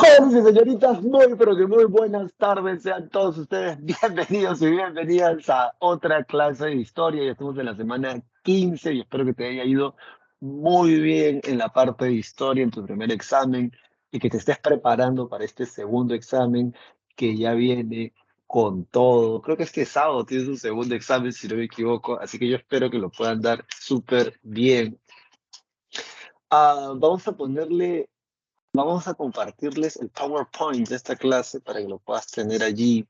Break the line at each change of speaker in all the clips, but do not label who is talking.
Jóvenes y señoritas, muy pero que muy buenas tardes. Sean todos ustedes bienvenidos y bienvenidas a otra clase de historia. Ya estamos en la semana 15 y espero que te haya ido muy bien en la parte de historia en tu primer examen y que te estés preparando para este segundo examen que ya viene con todo. Creo que este sábado tienes un segundo examen, si no me equivoco, así que yo espero que lo puedan dar súper bien. Vamos a ponerle Vamos a compartirles el PowerPoint de esta clase para que lo puedas tener allí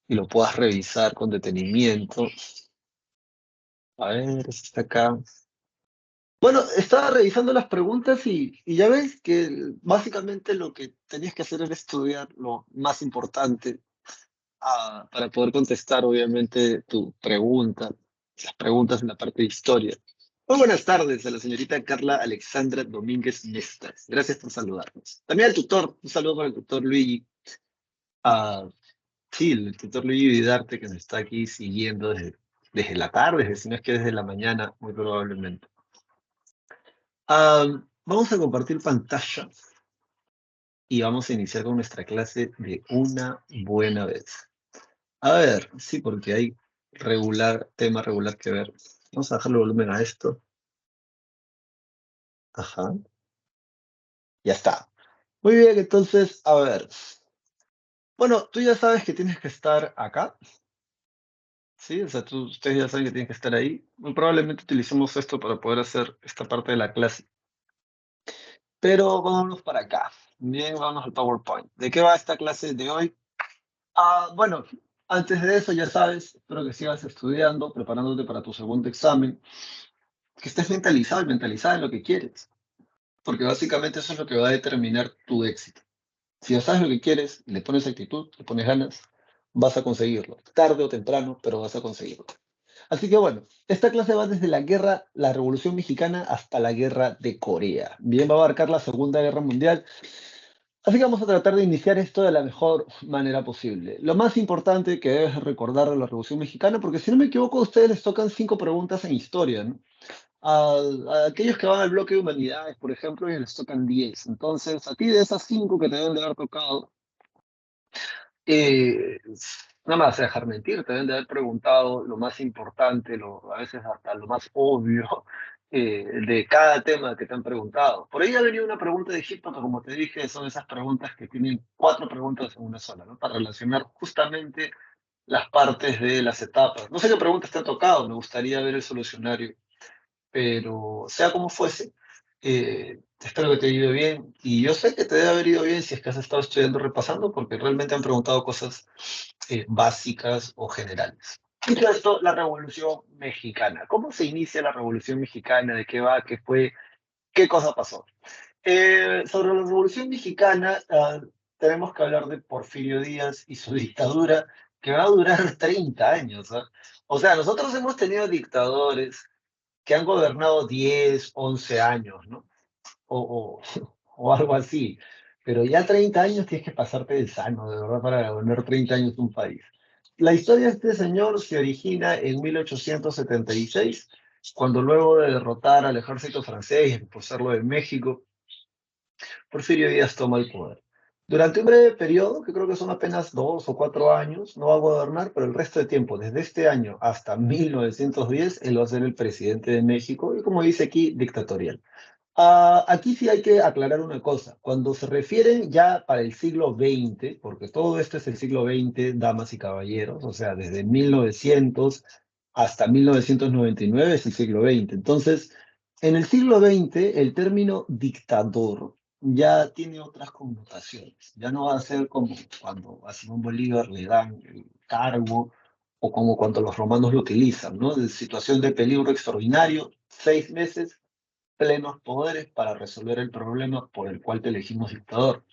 y lo puedas revisar con detenimiento. A ver, si está acá. Bueno, estaba revisando las preguntas y ya ves que básicamente lo que tenías que hacer era estudiar lo más importante para poder contestar, obviamente, tu pregunta, las preguntas en la parte de historia. Muy buenas tardes a la señorita Carla Alexandra Domínguez Nestas. Gracias por saludarnos. También al tutor, un saludo para el tutor Luigi. Ah, sí, el tutor Luigi Vidarte que nos está aquí siguiendo desde la tarde, si no es que desde la mañana, muy probablemente. Vamos a compartir pantalla y vamos a iniciar con nuestra clase de una buena vez. A ver, sí, porque hay tema regular que ver. Vamos a bajarle el volumen a esto. Ajá, ya está. Muy bien, entonces, a ver. Bueno, tú ya sabes que tienes que estar acá. Sí, o sea, ustedes ya saben que tienen que estar ahí. Muy probablemente utilicemos esto para poder hacer esta parte de la clase. Pero vámonos para acá. Bien, vámonos al PowerPoint. ¿De qué va esta clase de hoy? Bueno, antes de eso, ya sabes, espero que sigas estudiando, preparándote para tu segundo examen, que estés mentalizado y mentalizada en lo que quieres, porque básicamente eso es lo que va a determinar tu éxito. Si ya sabes lo que quieres, le pones actitud, le pones ganas, vas a conseguirlo. Tarde o temprano, pero vas a conseguirlo. Así que bueno, esta clase va desde la Revolución Mexicana hasta la Guerra de Corea. Bien, va a abarcar la Segunda Guerra Mundial. Así que vamos a tratar de iniciar esto de la mejor manera posible. Lo más importante que debes recordar de la Revolución Mexicana, porque si no me equivoco, a ustedes les tocan 5 preguntas en historia, ¿no? A aquellos que van al bloque de humanidades, por ejemplo, y les tocan 10. Entonces, a ti de esas 5 que te deben de haber tocado, eh, no me vas a dejar mentir, te deben de haber preguntado lo más importante, a veces hasta lo más obvio de cada tema que te han preguntado. Por ahí ha venido una pregunta de Egipto, que como te dije, son esas preguntas que tienen 4 preguntas en una sola, ¿no? Para relacionar justamente las partes de las etapas. No sé qué preguntas te han tocado, me gustaría ver el solucionario, pero sea como fuese, espero que te haya ido bien. Y yo sé que te debe haber ido bien si es que has estado estudiando repasando, porque realmente han preguntado cosas básicas o generales. Dicho esto, la Revolución Mexicana. ¿Cómo se inicia la Revolución Mexicana? ¿De qué va? ¿Qué fue? ¿Qué cosa pasó? Sobre la Revolución Mexicana, tenemos que hablar de Porfirio Díaz y su dictadura, que va a durar 30 años. ¿Ah? O sea, nosotros hemos tenido dictadores que han gobernado 10, 11 años, ¿no? O, o algo así. Pero ya 30 años tienes que pasarte de sano, de verdad, para gobernar 30 años un país. La historia de este señor se origina en 1876, cuando luego de derrotar al ejército francés y expulsarlo de México, Porfirio Díaz toma el poder. Durante un breve periodo, que creo que son apenas 2 o 4 años, no va a gobernar, pero el resto de tiempo, desde este año hasta 1910, él va a ser el presidente de México y, como dice aquí, dictatorial. Aquí sí hay que aclarar una cosa. Cuando se refieren ya para el siglo XX, porque todo esto es el siglo XX, damas y caballeros, o sea, desde 1900 hasta 1999 es el siglo XX. Entonces, en el siglo XX, el término dictador ya tiene otras connotaciones. Ya no va a ser como cuando a Simón Bolívar le dan el cargo o como cuando los romanos lo utilizan, ¿no? De situación de peligro extraordinario, 6 meses plenos poderes para resolver el problema por el cual te elegimos dictador.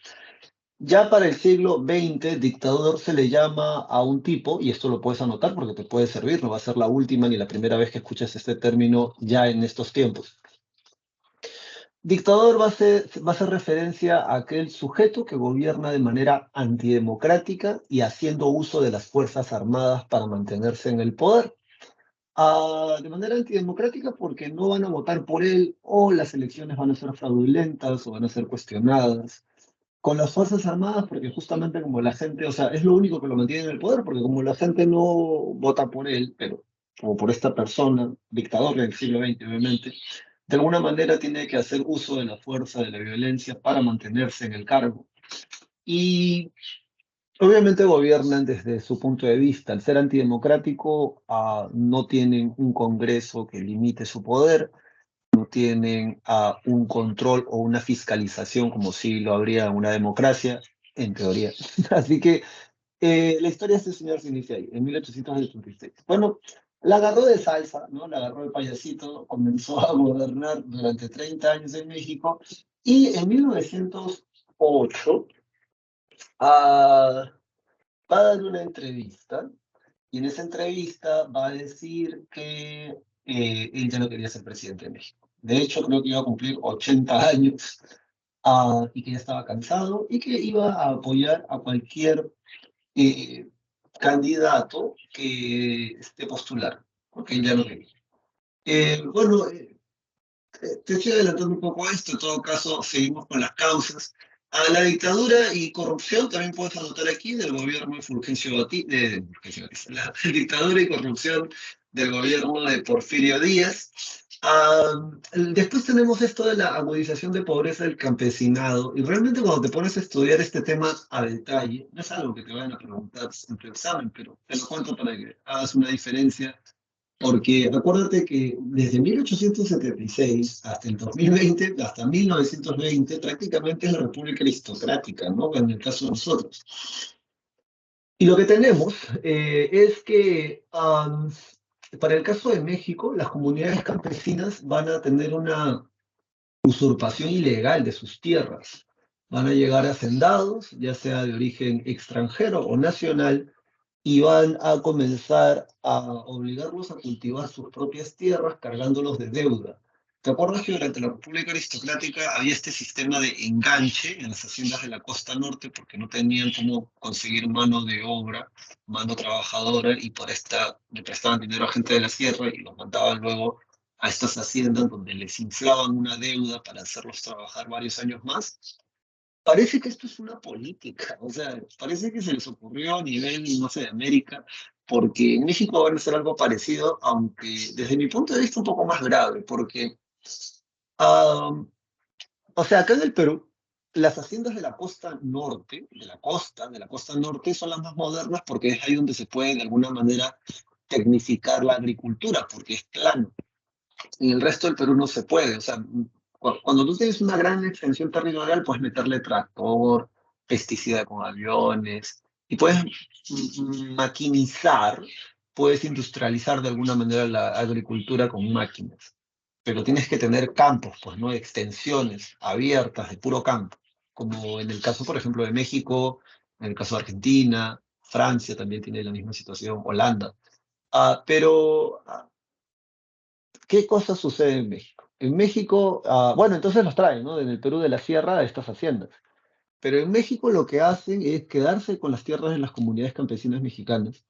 Ya para el siglo XX, dictador se le llama a un tipo, y esto lo puedes anotar porque te puede servir, no va a ser la última ni la primera vez que escuches este término ya en estos tiempos. Dictador va a ser referencia a aquel sujeto que gobierna de manera antidemocrática y haciendo uso de las Fuerzas Armadas para mantenerse en el poder. De manera antidemocrática porque no van a votar por él o las elecciones van a ser fraudulentas o van a ser cuestionadas. con las Fuerzas Armadas, porque justamente como la gente, o sea, es lo único que lo mantiene en el poder, porque como la gente no vota por él, pero como por esta persona, dictador del siglo XX, obviamente, de alguna manera tiene que hacer uso de la fuerza, de la violencia para mantenerse en el cargo. Y obviamente gobiernan desde su punto de vista. Al ser antidemocrático, no tienen un Congreso que limite su poder, no tienen un control o una fiscalización como si lo habría en una democracia, en teoría. Así que la historia de este señor se inicia ahí, en 1886. Bueno, la agarró de salsa, ¿no? La agarró de payasito, comenzó a gobernar durante 30 años en México y en 1908 ah, va a dar una entrevista y en esa entrevista va a decir que él ya no quería ser presidente de México. De hecho, creo que iba a cumplir 80 años y que ya estaba cansado y que iba a apoyar a cualquier eh, candidato que esté postular, porque él ya no quería. Bueno, te estoy adelantando un poco esto, en todo caso seguimos con las causas. A la dictadura y corrupción también puedes anotar aquí del gobierno de Fulgencio Batista, la dictadura y corrupción del gobierno de Porfirio Díaz. Después tenemos esto de la agudización de pobreza del campesinado, y realmente cuando te pones a estudiar este tema a detalle, no es algo que te vayan a preguntar en tu examen, pero te lo cuento para que hagas una diferencia porque acuérdate que desde 1876 hasta el 2020, hasta 1920, prácticamente es la República Aristocrática, ¿no? En el caso de nosotros. Y lo que tenemos es que para el caso de México, las comunidades campesinas van a tener una usurpación ilegal de sus tierras. Van a llegar hacendados, ya sea de origen extranjero o nacional, y van a comenzar a obligarlos a cultivar sus propias tierras cargándolos de deuda. ¿Te acuerdas que durante la República Aristocrática había este sistema de enganche en las haciendas de la costa norte porque no tenían cómo conseguir mano de obra, mano trabajadora, y por esta le prestaban dinero a gente de la sierra y los mandaban luego a estas haciendas donde les inflaban una deuda para hacerlos trabajar varios años más? Parece que esto es una política, o sea, parece que se les ocurrió a nivel, no sé, de América, porque en México van a hacer algo parecido, aunque desde mi punto de vista un poco más grave, porque, ah, o sea, acá en el Perú, las haciendas de la costa norte, de la costa norte, son las más modernas porque es ahí donde se puede de alguna manera tecnificar la agricultura, porque es plano. En el resto del Perú no se puede. O sea, cuando tú tienes una gran extensión territorial, puedes meterle tractor, pesticida con aviones, y puedes maquinizar, puedes industrializar de alguna manera la agricultura con máquinas. Pero tienes que tener campos, pues, ¿no? Extensiones abiertas de puro campo, como en el caso, por ejemplo, de México, en el caso de Argentina, Francia también tiene la misma situación, Holanda. Pero ¿qué cosa sucede en México? En México, bueno, entonces los traen, ¿no? En el Perú de la Sierra a estas haciendas. Pero en México lo que hacen es quedarse con las tierras de las comunidades campesinas mexicanas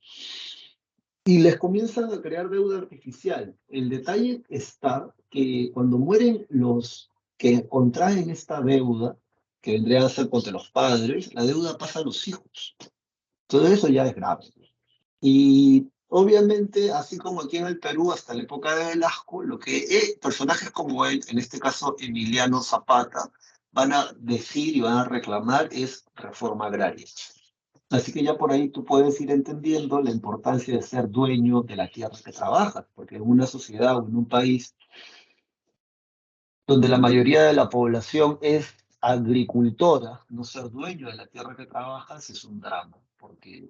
y les comienzan a crear deuda artificial. El detalle está que cuando mueren los que contraen esta deuda, que vendrían a ser contra los padres, la deuda pasa a los hijos. Todo eso ya es grave. Y obviamente, así como aquí en el Perú, hasta la época de Velasco, lo que personajes como él, en este caso Emiliano Zapata, van a decir y van a reclamar es reforma agraria. Así que ya por ahí tú puedes ir entendiendo la importancia de ser dueño de la tierra que trabajas, porque en una sociedad o en un país donde la mayoría de la población es agricultora, no ser dueño de la tierra que trabajas es un drama, porque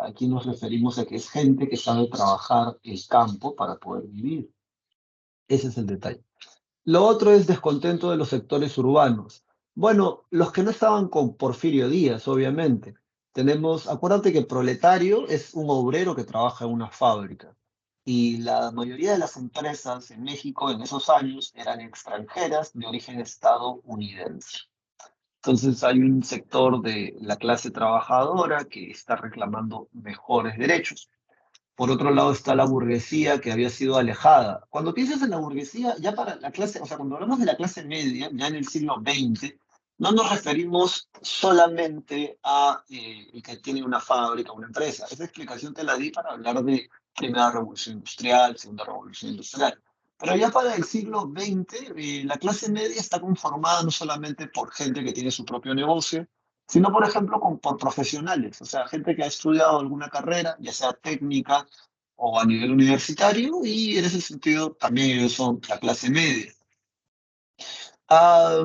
aquí nos referimos a que es gente que sabe trabajar el campo para poder vivir. Ese es el detalle. Lo otro es descontento de los sectores urbanos. Bueno, los que no estaban con Porfirio Díaz, obviamente. Tenemos, acuérdate que proletario es un obrero que trabaja en una fábrica. Y la mayoría de las empresas en México en esos años eran extranjeras de origen estadounidense. Entonces hay un sector de la clase trabajadora que está reclamando mejores derechos. Por otro lado está la burguesía que había sido alejada. Cuando piensas en la burguesía, ya para la clase, o sea, cuando hablamos de la clase media, ya en el siglo XX, no nos referimos solamente a el que tiene una fábrica, una empresa. Esa explicación te la di para hablar de primera revolución industrial, segunda revolución industrial. Pero ya para el siglo XX, la clase media está conformada no solamente por gente que tiene su propio negocio, sino, por ejemplo, por profesionales, o sea, gente que ha estudiado alguna carrera, ya sea técnica o a nivel universitario, y en ese sentido también ellos son la clase media. Ah,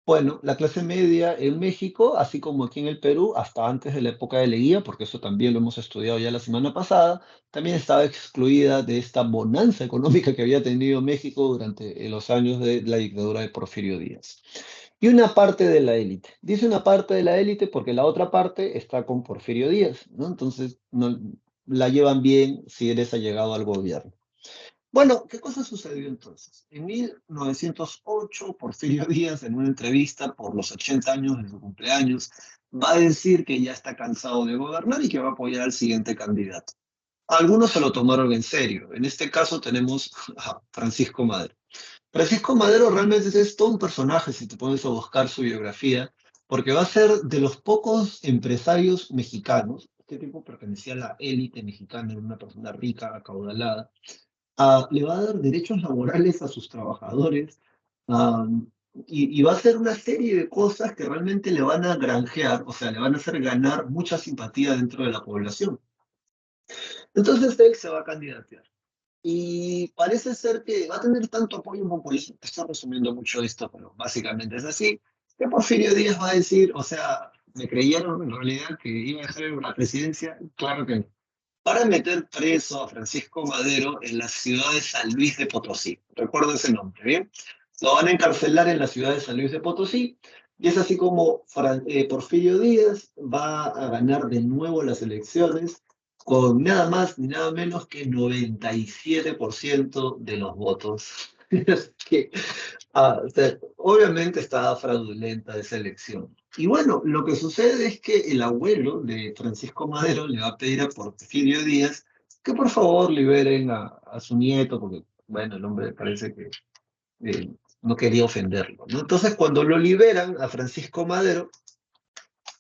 bueno, la clase media en México, así como aquí en el Perú, hasta antes de la época de Leguía, porque eso también lo hemos estudiado ya la semana pasada, también estaba excluida de esta bonanza económica que había tenido México durante los años de la dictadura de Porfirio Díaz. Y una parte de la élite. Dice una parte de la élite porque la otra parte está con Porfirio Díaz, ¿no? Entonces, no, la llevan bien si eres allegado al gobierno. Bueno, ¿qué cosa sucedió entonces? En 1908, Porfirio Díaz, en una entrevista por los 80 años de su cumpleaños, va a decir que ya está cansado de gobernar y que va a apoyar al siguiente candidato. Algunos se lo tomaron en serio. En este caso tenemos a Francisco Madero. Francisco Madero realmente es todo un personaje si te pones a buscar su biografía, porque va a ser de los pocos empresarios mexicanos. Este tipo pertenecía a la élite mexicana, era una persona rica, acaudalada, le va a dar derechos laborales a sus trabajadores, am, y va a hacer una serie de cosas que realmente le van a granjear, o sea, le van a hacer ganar mucha simpatía dentro de la población. Entonces él se va a candidatear. Y parece ser que va a tener tanto apoyo popular, te estoy resumiendo mucho esto, pero básicamente es así, que Porfirio Díaz va a decir, o sea, ¿me creyeron en realidad que iba a dejar la presidencia? Claro que no. Para meter preso a Francisco Madero en la ciudad de San Luis de Potosí. Recuerdo ese nombre, ¿bien? Lo van a encarcelar en la ciudad de San Luis de Potosí, y es así como Porfirio Díaz va a ganar de nuevo las elecciones con nada más ni nada menos que 97% de los votos. Es que, o sea, obviamente estaba fraudulenta esa elección. Y bueno, lo que sucede es que el abuelo de Francisco Madero le va a pedir a Porfirio Díaz que por favor liberen a su nieto, porque, bueno, el hombre parece que no quería ofenderlo, ¿no? Entonces, cuando lo liberan a Francisco Madero,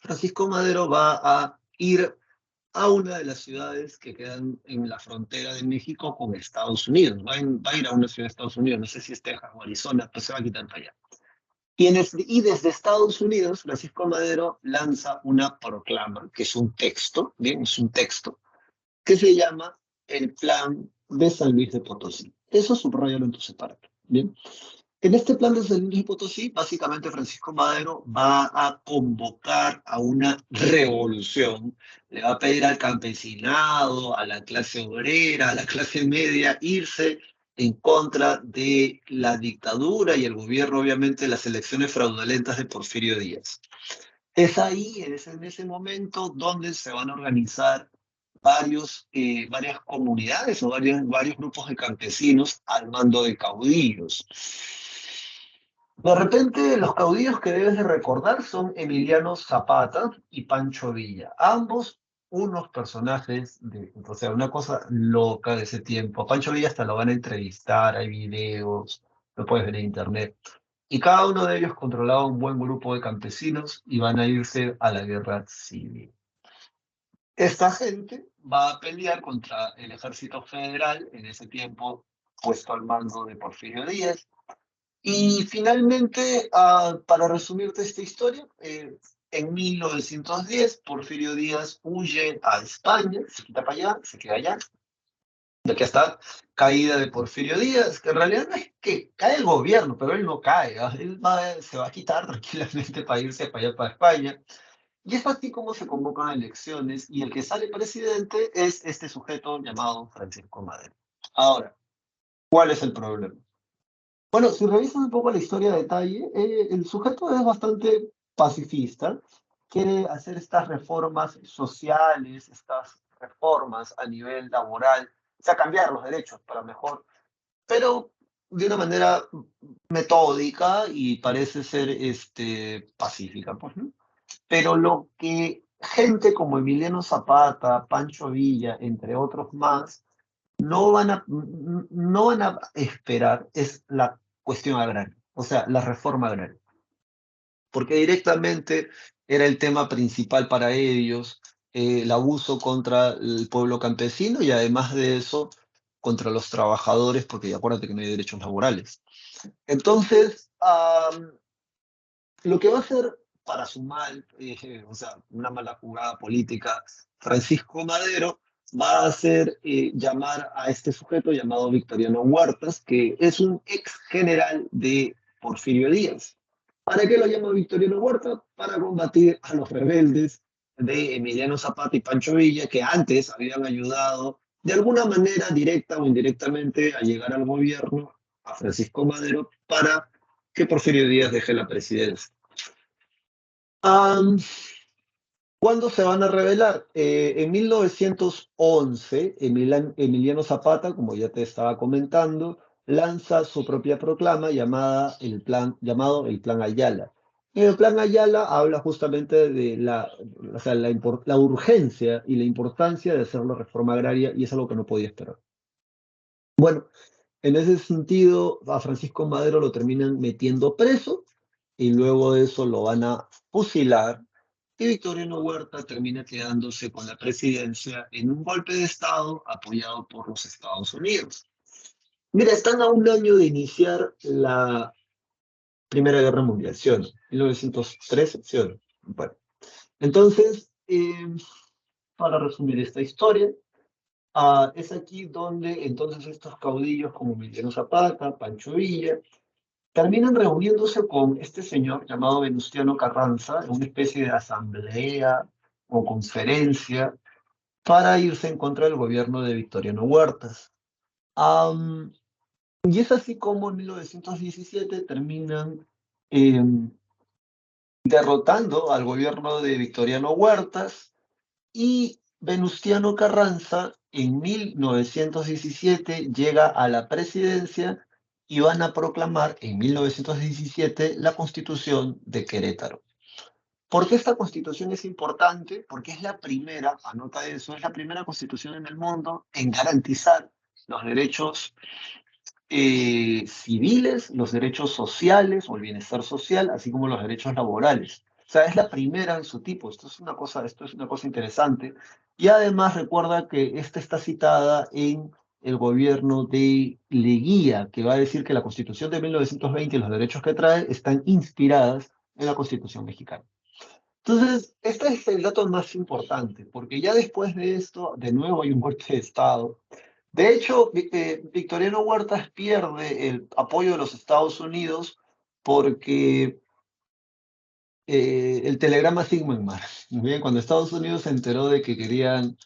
Francisco Madero va a ir a una de las ciudades que quedan en la frontera de México con Estados Unidos. Va a ir a una ciudad de Estados Unidos, no sé si es Texas o Arizona, pues se va a quitar para allá. Y desde Estados Unidos, Francisco Madero lanza una proclama, que es un texto, bien, es un texto, que se llama el Plan de San Luis de Potosí. Eso subrayalo en tu separato, bien. En este plan de San Luis de Potosí, básicamente Francisco Madero va a convocar a una revolución, le va a pedir al campesinado, a la clase obrera, a la clase media, irse en contra de la dictadura y el gobierno, obviamente, de las elecciones fraudulentas de Porfirio Díaz. Es ahí, es en ese momento, donde se van a organizar varias comunidades o varios grupos de campesinos al mando de caudillos. De repente, los caudillos que debes de recordar son Emiliano Zapata y Pancho Villa, ambos unos personajes o sea, una cosa loca de ese tiempo. A Pancho Villa hasta lo van a entrevistar, hay videos, lo puedes ver en internet. Y cada uno de ellos controlaba un buen grupo de campesinos y van a irse a la guerra civil. Esta gente va a pelear contra el ejército federal, en ese tiempo puesto al mando de Porfirio Díaz. Y finalmente, para resumirte esta historia, en 1910 Porfirio Díaz huye a España, se quita para allá, se queda allá, de que está caída de Porfirio Díaz, que en realidad no es que cae el gobierno, pero él no cae, ¿ah? Se va a quitar tranquilamente para irse para allá, para España. Y es así como se convocan elecciones y el que sale presidente es este sujeto llamado Francisco Madero. Ahora, ¿cuál es el problema? Bueno, si revisas un poco la historia a detalle, el sujeto es bastante pacifista, quiere hacer estas reformas sociales, estas reformas a nivel laboral, o sea, cambiar los derechos para mejor, pero de una manera metódica y parece ser pacífica, pues, ¿no? Pero lo que gente como Emiliano Zapata, Pancho Villa, entre otros más, no van a esperar es la cuestión agraria, o sea, la reforma agraria. porque directamente era el tema principal para ellos, el abuso contra el pueblo campesino y además de eso, contra los trabajadores, porque acuérdate que no hay derechos laborales. Entonces, lo que va a hacer para su mal, o sea, una mala jugada política, Francisco Madero va a hacer llamar a este sujeto llamado Victoriano Huertas, que es un ex general de Porfirio Díaz. ¿Para qué lo llama Victoriano Huertas? Para combatir a los rebeldes de Emiliano Zapata y Pancho Villa, que antes habían ayudado de alguna manera directa o indirectamente a llegar al gobierno a Francisco Madero para que Porfirio Díaz deje la presidencia. Am, ¿Cuándo se van a rebelar? En 1911, Emiliano Zapata, como ya te estaba comentando, lanza su propia proclama llamado el Plan Ayala. El Plan Ayala habla justamente de o sea, la urgencia y la importancia de hacer la reforma agraria y es algo que no podía esperar. Bueno, en ese sentido, a Francisco Madero lo terminan metiendo preso y luego de eso lo van a fusilar y Victoriano Huerta termina quedándose con la presidencia en un golpe de Estado apoyado por los Estados Unidos. Mira, están a un año de iniciar la Primera Guerra Mundial, ¿sí o no? 1913, ¿sí o no? Bueno, entonces, para resumir esta historia, es aquí donde entonces estos caudillos como Emiliano Zapata, Pancho Villa, terminan reuniéndose con este señor llamado Venustiano Carranza en una especie de asamblea o conferencia para irse en contra del gobierno de Victoriano Huertas. Am, y es así como en 1917 terminan em, derrotando al gobierno de Victoriano Huertas y Venustiano Carranza en 1917 llega a la presidencia y van a proclamar en 1917 la Constitución de Querétaro. ¿Por qué esta constitución es importante? Porque es la primera, anota eso, es la primera constitución en el mundo en garantizar los derechos civiles, los derechos sociales o el bienestar social, así como los derechos laborales. O sea, es la primera en su tipo. Esto es una cosa interesante. Y además recuerda que esta está citada en el gobierno de Leguía, que va a decir que la Constitución de 1920 y los derechos que trae están inspiradas en la Constitución mexicana. Entonces, este es el dato más importante, porque ya después de esto, de nuevo hay un golpe de Estado. De hecho, Victoriano Huertas pierde el apoyo de los Estados Unidos porque el telegrama Sigma. Bien, cuando Estados Unidos se enteró de que querían,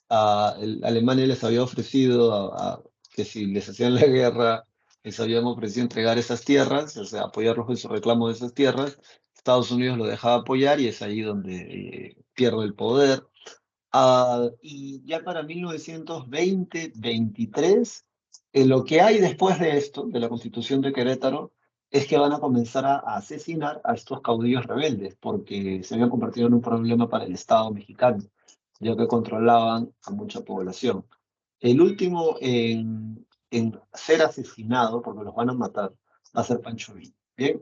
Alemania les había ofrecido que si les hacían la guerra, les habían ofrecido entregar esas tierras, o sea, apoyarlos en su reclamo de esas tierras, Estados Unidos lo dejaba apoyar y es ahí donde pierde el poder. Y ya para 1920-23, lo que hay después de esto, de la Constitución de Querétaro, es que van a comenzar a asesinar a estos caudillos rebeldes, porque se habían convertido en un problema para el Estado mexicano, ya que controlaban a mucha población. El último en ser asesinado, porque los van a matar, va a ser Pancho Villa. Bien.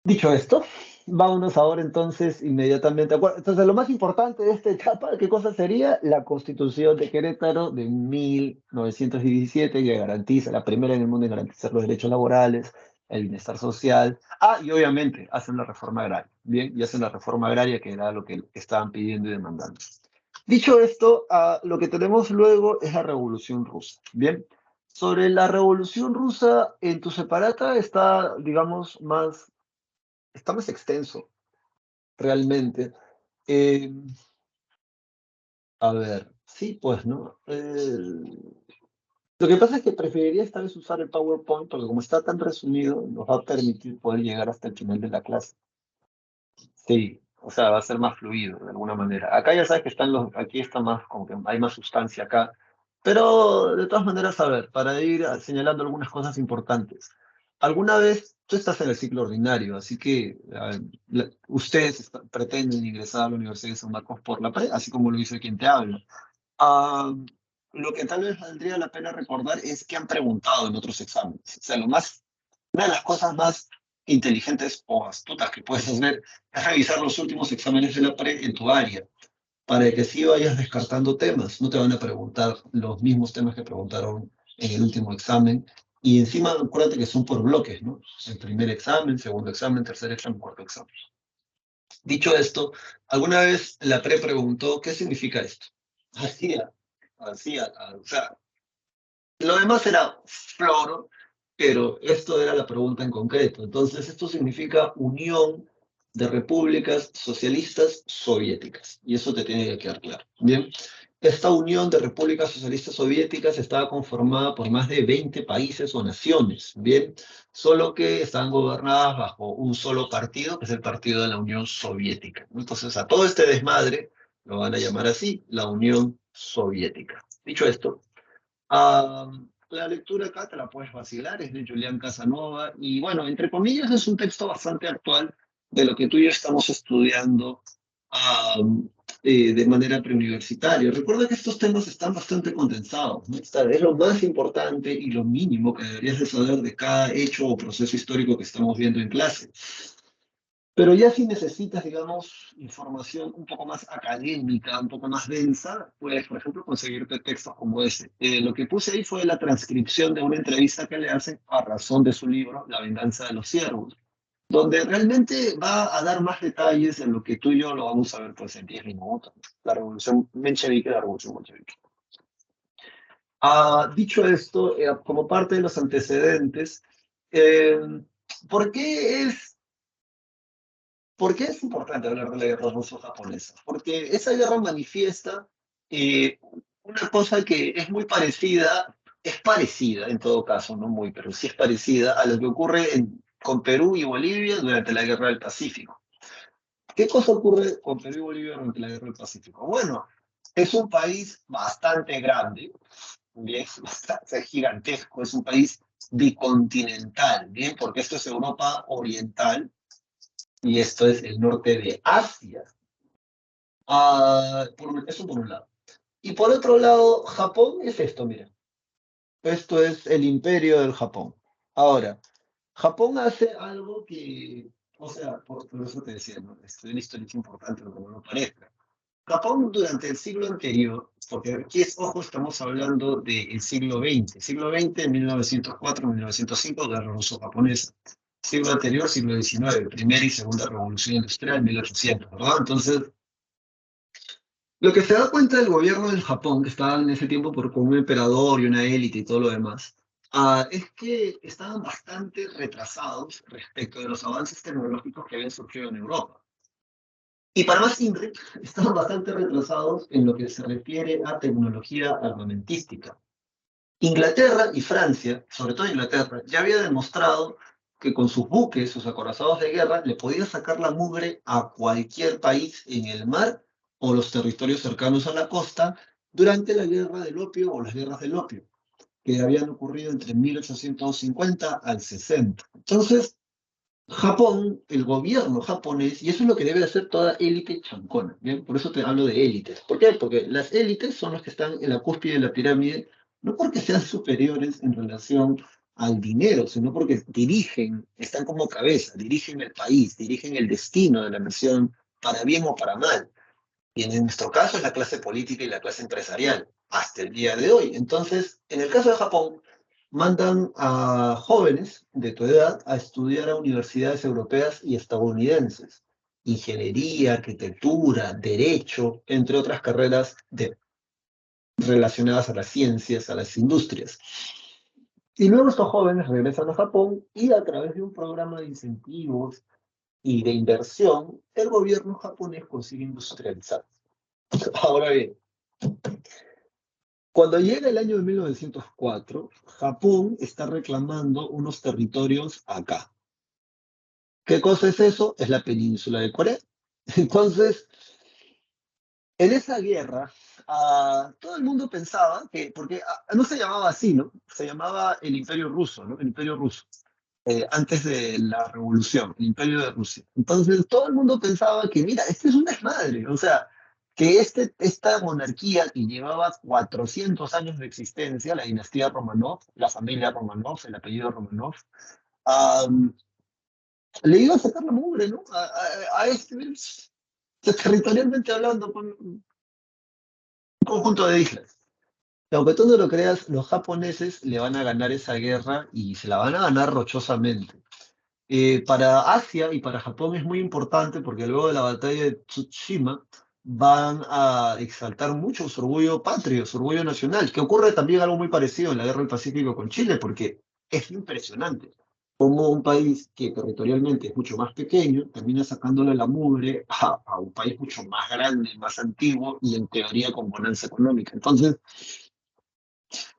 Dicho esto, vámonos ahora entonces inmediatamente. Entonces, lo más importante de esta etapa, ¿qué cosa sería? La Constitución de Querétaro de 1917, que garantiza, la primera en el mundo en garantizar los derechos laborales, el bienestar social. Y obviamente hacen la reforma agraria, ¿bien? Y hacen la reforma agraria, que era lo que estaban pidiendo y demandando. Dicho esto, lo que tenemos luego es la Revolución Rusa, ¿bien? Sobre la Revolución Rusa, en tu separata está, digamos, está más extenso, realmente. Eh, a ver, sí, pues, ¿no? Lo que pasa es que preferiría esta vez usar el PowerPoint porque como está tan resumido, nos va a permitir poder llegar hasta el final de la clase. Sí, o sea, va a ser más fluido de alguna manera. Acá ya sabes que aquí está más, como que hay más sustancia acá. Pero de todas maneras, a ver, para ir señalando algunas cosas importantes. Alguna vez, tú estás en el ciclo ordinario, así que ustedes pretenden ingresar a la Universidad de San Marcos por la pre, así como lo hizo quien te habla. Ah, lo que tal vez valdría la pena recordar es que han preguntado en otros exámenes. O sea, una de las cosas más inteligentes o astutas que puedes hacer es revisar los últimos exámenes de la pre en tu área, para que así vayas descartando temas. No te van a preguntar los mismos temas que preguntaron en el último examen. Y encima, acuérdate que son por bloques, ¿no? El primer examen, segundo examen, tercer examen, cuarto examen. Dicho esto, alguna vez la pre preguntó, ¿qué significa esto? Hacía, o sea, lo demás era floro, pero esto era la pregunta en concreto. Entonces, esto significa Unión de Repúblicas Socialistas Soviéticas. Y eso te tiene que quedar claro. Bien, esta Unión de Repúblicas Socialistas Soviéticas estaba conformada por más de 20 países o naciones. Bien, solo que estaban gobernadas bajo un solo partido, que es el Partido de la Unión Soviética. Entonces, a todo este desmadre lo van a llamar así, la Unión Soviética. Dicho esto, Ah, la lectura acá te la puedes vacilar, es de Julián Casanova, y bueno, entre comillas es un texto bastante actual de lo que tú y yo estamos estudiando ah, de manera preuniversitaria. Recuerda que estos temas están bastante condensados, ¿no? Es lo más importante y lo mínimo que deberías de saber de cada hecho o proceso histórico que estamos viendo en clase. Pero ya si necesitas, digamos, información un poco más académica, un poco más densa, puedes, por ejemplo, conseguirte textos como ese. Lo que puse ahí fue la transcripción de una entrevista que le hacen a razón de su libro, La venganza de los siervos, donde realmente va a dar más detalles en lo que tú y yo lo vamos a ver pues en 10 minutos. La revolución menchevique, la revolución bolchevique. Dicho esto, como parte de los antecedentes, eh, ¿por qué es ¿Por qué es importante hablar de la guerra ruso-japonesa? Porque esa guerra manifiesta eh, una cosa que es muy parecida, es parecida en todo caso, no muy, pero sí es parecida a lo que ocurre con Perú y Bolivia durante la guerra del Pacífico. ¿Qué cosa ocurre con Perú y Bolivia durante la guerra del Pacífico? Bueno, es un país bastante grande, bien, bastante gigantesco, es un país bicontinental, bien, porque esto es Europa Oriental y esto es el norte de Asia. Eso por un lado. Y por otro lado, Japón es esto, mira. Esto es el imperio del Japón. Ahora, Japón hace algo que, o sea, por eso te decía, ¿no? La historia es importante, aunque no lo parezca. Japón durante el siglo anterior, porque aquí es, ojo, estamos hablando del siglo XX, 1904-1905, guerra ruso-japonesa. Siglo anterior, siglo XIX, primera y segunda revolución industrial, 1800, ¿verdad? Entonces, lo que se da cuenta del gobierno del Japón, que estaba en ese tiempo con un emperador y una élite y todo lo demás, es que estaban bastante retrasados respecto de los avances tecnológicos que habían surgido en Europa. Y para más simple, estaban bastante retrasados en lo que se refiere a tecnología armamentística. Inglaterra y Francia, sobre todo Inglaterra, ya había demostrado que con sus buques, sus acorazados de guerra, le podía sacar la mugre a cualquier país en el mar o los territorios cercanos a la costa durante la guerra del opio o las guerras del opio, que habían ocurrido entre 1850 al 60. Entonces, Japón, el gobierno japonés, y eso es lo que debe hacer toda élite chancona, ¿bien? Por eso te hablo de élites. ¿Por qué? Porque las élites son los que están en la cúspide de la pirámide, no porque sean superiores en relación al dinero, sino porque dirigen, están como cabeza, dirigen el país, dirigen el destino de la nación, para bien o para mal. Y en nuestro caso es la clase política y la clase empresarial, hasta el día de hoy. Entonces, en el caso de Japón, mandan a jóvenes de tu edad a estudiar a universidades europeas y estadounidenses. Ingeniería, arquitectura, derecho, entre otras carreras relacionadas a las ciencias, a las industrias. Y luego estos jóvenes regresan a Japón y a través de un programa de incentivos y de inversión, el gobierno japonés consigue industrializar. Ahora bien, cuando llega el año de 1904, Japón está reclamando unos territorios acá. ¿Qué cosa es eso? Es la península de Corea. Entonces, en esa guerra, todo el mundo pensaba que, porque no se llamaba así, ¿no? Se llamaba el Imperio Ruso, ¿no? El Imperio Ruso, antes de la Revolución, el Imperio de Rusia. Entonces, todo el mundo pensaba que, mira, este es un desmadre, o sea, que esta monarquía que llevaba 400 años de existencia, la dinastía Romanov, la familia Romanov, el apellido Romanov, le iba a sacar la mugre, ¿no? A este, territorialmente hablando, con un conjunto de islas. Y aunque tú no lo creas, los japoneses le van a ganar esa guerra y se la van a ganar rochosamente. Para Asia y para Japón es muy importante porque luego de la batalla de Tsushima van a exaltar mucho su orgullo patrio, su orgullo nacional, que ocurre también algo muy parecido en la Guerra del Pacífico con Chile, porque es impresionante cómo un país que territorialmente es mucho más pequeño termina sacándole la mugre a un país mucho más grande, más antiguo y en teoría con bonanza económica. Entonces,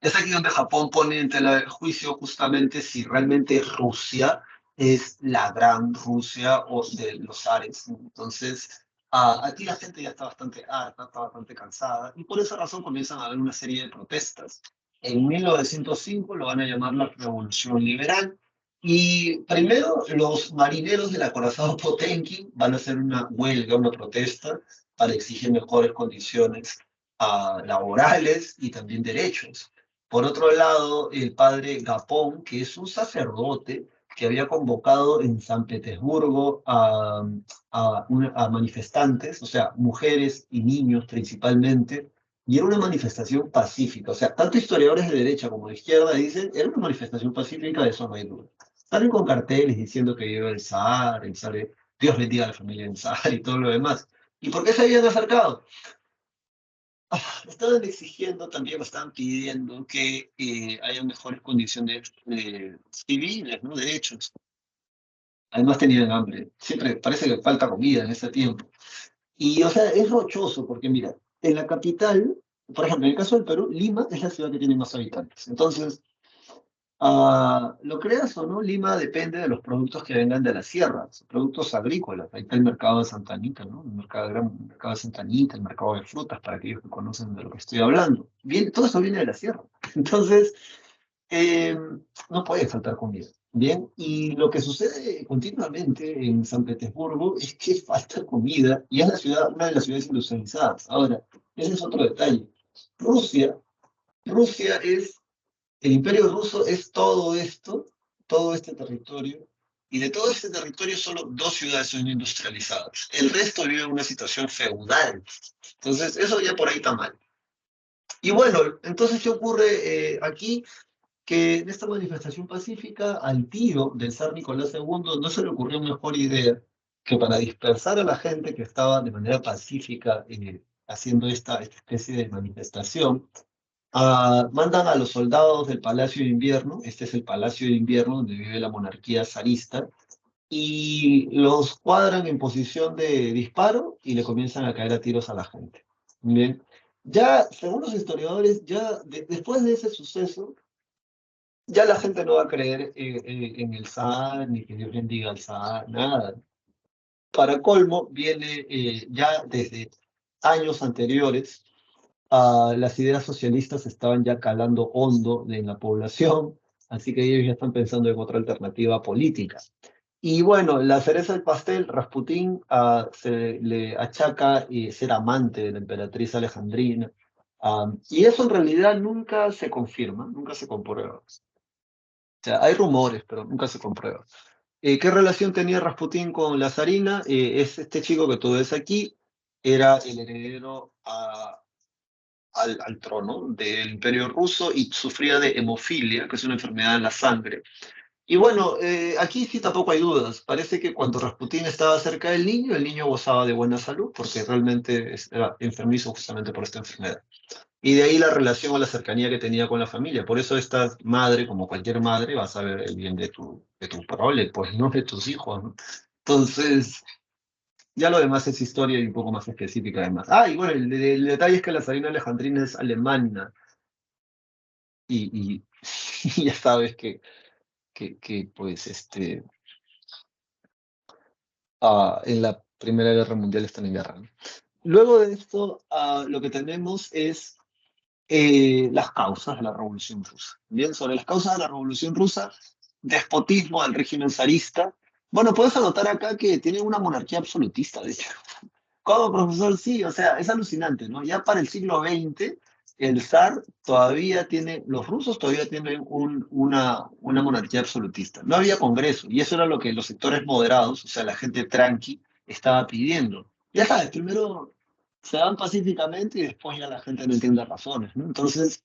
es aquí donde Japón pone en tela de juicio justamente si realmente Rusia es la gran Rusia o de los Ares. Entonces, aquí la gente ya está bastante harta, está bastante cansada, y por esa razón comienzan a haber una serie de protestas. En 1905 lo van a llamar la Revolución Liberal, y primero los marineros del acorazado Potemkin van a hacer una huelga, una protesta, para exigir mejores condiciones laborales y también derechos. Por otro lado, el padre Gapón, que es un sacerdote que había convocado en San Petersburgo a manifestantes, o sea, mujeres y niños principalmente, y era una manifestación pacífica. O sea, tanto historiadores de derecha como de izquierda dicen, era una manifestación pacífica, de eso no hay duda. Salen con carteles diciendo que vive el zar, Dios bendiga a la familia del zar y todo lo demás. ¿Y por qué se habían acercado? Estaban exigiendo también, estaban pidiendo que haya mejores condiciones civiles, ¿no? De hecho, además tenían hambre. Siempre parece que falta comida en ese tiempo. Y, o sea, es rochoso porque, mira, en la capital, por ejemplo, en el caso del Perú, Lima es la ciudad que tiene más habitantes. Entonces, lo creas o no, Lima depende de los productos que vengan de la sierra, productos agrícolas. Ahí está el mercado de Santa Anita, ¿no? El mercado de Santa Anita, el mercado de frutas, para aquellos que conocen de lo que estoy hablando. Bien, todo eso viene de la sierra. Entonces, eh, no puede faltar comida. Bien, y lo que sucede continuamente en San Petersburgo es que falta comida y es la ciudad, una de las ciudades industrializadas. Ahora, ese es otro detalle. Rusia, Rusia es el imperio ruso es todo esto, todo este territorio, y de todo este territorio solo dos ciudades son industrializadas. El resto vive en una situación feudal. Entonces, eso ya por ahí está mal. Y bueno, entonces, ¿qué ocurre aquí? Que en esta manifestación pacífica al tío del zar Nicolás II no se le ocurrió mejor idea que para dispersar a la gente que estaba de manera pacífica haciendo esta especie de manifestación. Mandan a los soldados del Palacio de Invierno, este es el Palacio de Invierno donde vive la monarquía zarista, y los cuadran en posición de disparo y le comienzan a caer a tiros a la gente. Bien, ya según los historiadores, ya después de ese suceso, ya la gente no va a creer en el zar, ni que Dios bendiga al zar, nada. Para colmo, viene ya desde años anteriores, las ideas socialistas estaban ya calando hondo en la población, así que ellos ya están pensando en otra alternativa política. Y bueno, la cereza del pastel, Rasputín se le achaca ser amante de la emperatriz Alejandrina, y eso en realidad nunca se confirma, nunca se comprueba. O sea, hay rumores, pero nunca se comprueba. ¿Qué relación tenía Rasputín con la zarina? Es este chico que tú ves aquí, era el heredero al trono del Imperio Ruso y sufría de hemofilia, que es una enfermedad en la sangre. Y bueno, aquí sí tampoco hay dudas. Parece que cuando Rasputín estaba cerca del niño, el niño gozaba de buena salud porque realmente era enfermizo justamente por esta enfermedad. Y de ahí la relación o la cercanía que tenía con la familia. Por eso esta madre, como cualquier madre, va a saber el bien de tu prole, pues no de tus hijos, ¿no? Entonces, ya lo demás es historia y un poco más específica además. Y bueno, el detalle es que la Sabina Alejandrina es alemana y y ya sabes que pues en la Primera Guerra Mundial están en guerra, ¿no? Luego de esto, lo que tenemos es las causas de la Revolución Rusa. Bien, sobre las causas de la Revolución Rusa, despotismo del régimen zarista. Bueno, puedes anotar acá que tiene una monarquía absolutista, de hecho. ¿Cómo, profesor? Sí, o sea, es alucinante, ¿no? Ya para el siglo XX, el zar todavía tiene, los rusos todavía tienen una monarquía absolutista. No había congreso, y eso era lo que los sectores moderados, o sea, la gente tranqui, estaba pidiendo. Ya sabes, primero se van pacíficamente y después ya la gente no entiende razones, ¿no? Entonces,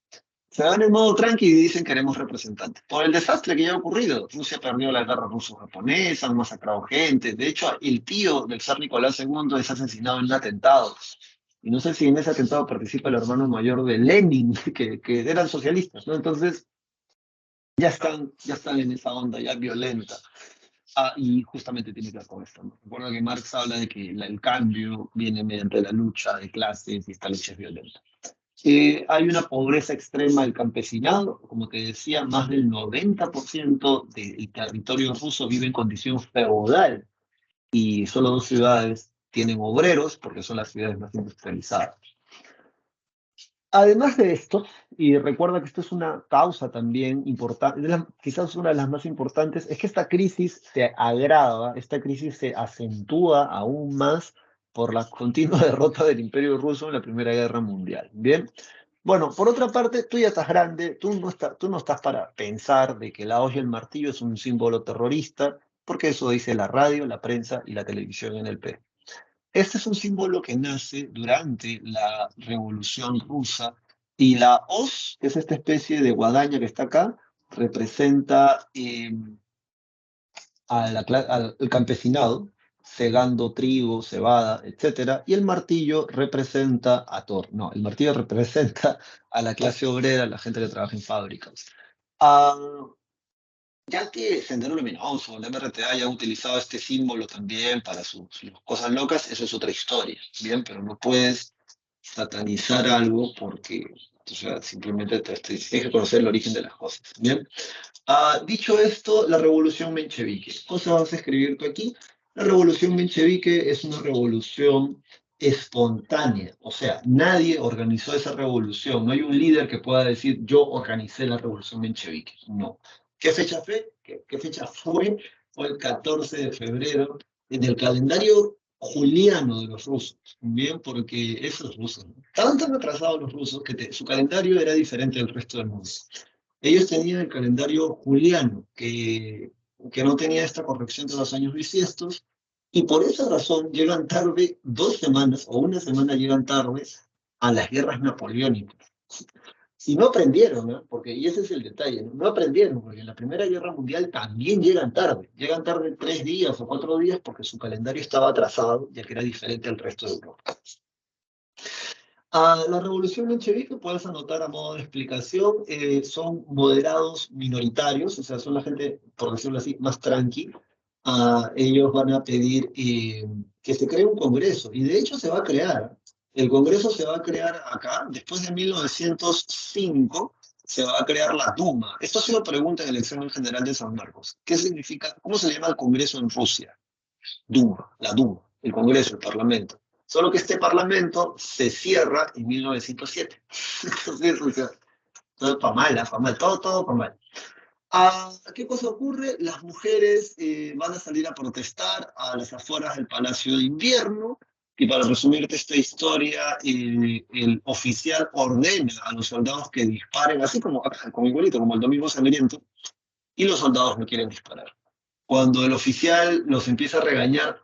se van en modo tranqui y dicen queremos representantes. Por el desastre que ya ha ocurrido, Rusia perdió la guerra ruso-japonesa, han masacrado gente. De hecho, el tío del zar Nicolás II es asesinado en un atentado. Y no sé si en ese atentado participa el hermano mayor de Lenin, que eran socialistas, ¿no? Entonces, ya están en esa onda ya violenta. Y justamente tiene que ver con esto, ¿no? Recuerda que Marx habla de que el cambio viene mediante la lucha de clases y esta lucha es violenta. Hay una pobreza extrema del campesinado, como te decía, más del 90% del territorio ruso vive en condición feudal y solo dos ciudades tienen obreros porque son las ciudades más industrializadas. Además de esto, y recuerda que esto es una causa también importante, quizás una de las más importantes, es que esta crisis se agrava, esta crisis se acentúa aún más por la continua derrota del Imperio Ruso en la Primera Guerra Mundial. Bien, bueno, por otra parte, tú ya estás grande, tú no estás para pensar de que la hoz y el martillo es un símbolo terrorista, porque eso dice la radio, la prensa y la televisión en el Perú. Este es un símbolo que nace durante la Revolución Rusa y la hoz, que es esta especie de guadaña que está acá, representa al campesinado, segando trigo, cebada, etcétera, y el martillo representa a Thor. No, el martillo representa a la clase obrera, a la gente que trabaja en fábricas. Ah, ya que Sendero Luminoso, la MRTA haya utilizado este símbolo también para sus cosas locas, eso es otra historia, ¿bien? Pero no puedes satanizar algo porque, o sea, simplemente tienes que conocer el origen de las cosas, ¿bien? Dicho esto, la revolución menchevique. ¿Qué cosa vas a escribir tú aquí? La revolución menchevique es una revolución espontánea, o sea, nadie organizó esa revolución, no hay un líder que pueda decir yo organicé la revolución menchevique, no. ¿Qué fecha fue? ¿Qué fecha fue? Fue el 14 de febrero en el calendario juliano de los rusos, bien, porque esos rusos, ¿no? Estaban tan atrasados los rusos que su calendario era diferente del resto del mundo. Ellos tenían el calendario juliano, que no tenía esta corrección de los años bisiestos, y por esa razón llegan tarde 2 semanas o una semana llegan tarde a las guerras napoleónicas. Y no aprendieron, ¿no? Porque, y ese es el detalle, ¿no? No aprendieron, porque en la Primera Guerra Mundial también llegan tarde 3 días o 4 días porque su calendario estaba atrasado, ya que era diferente al resto de Europa. A la revolución menchevique, puedes anotar a modo de explicación, son moderados minoritarios, o sea, son la gente, por decirlo así, más tranqui. Ellos van a pedir que se cree un congreso, y de hecho se va a crear. El congreso se va a crear acá, después de 1905, se va a crear la Duma. Esto ha sido pregunta en el examen general de San Marcos. ¿Qué significa, cómo se llama el congreso en Rusia? Duma, la Duma, el Congreso, el Parlamento. Solo que este Parlamento se cierra en 1907. Entonces, o sea, todo para mal, todo para mal. ¿Qué cosa ocurre? Las mujeres van a salir a protestar a las afueras del Palacio de Invierno, y para resumirte esta historia, el oficial ordena a los soldados que disparen, así como igualito, como el Domingo Sangriento, y los soldados no quieren disparar. Cuando el oficial los empieza a regañar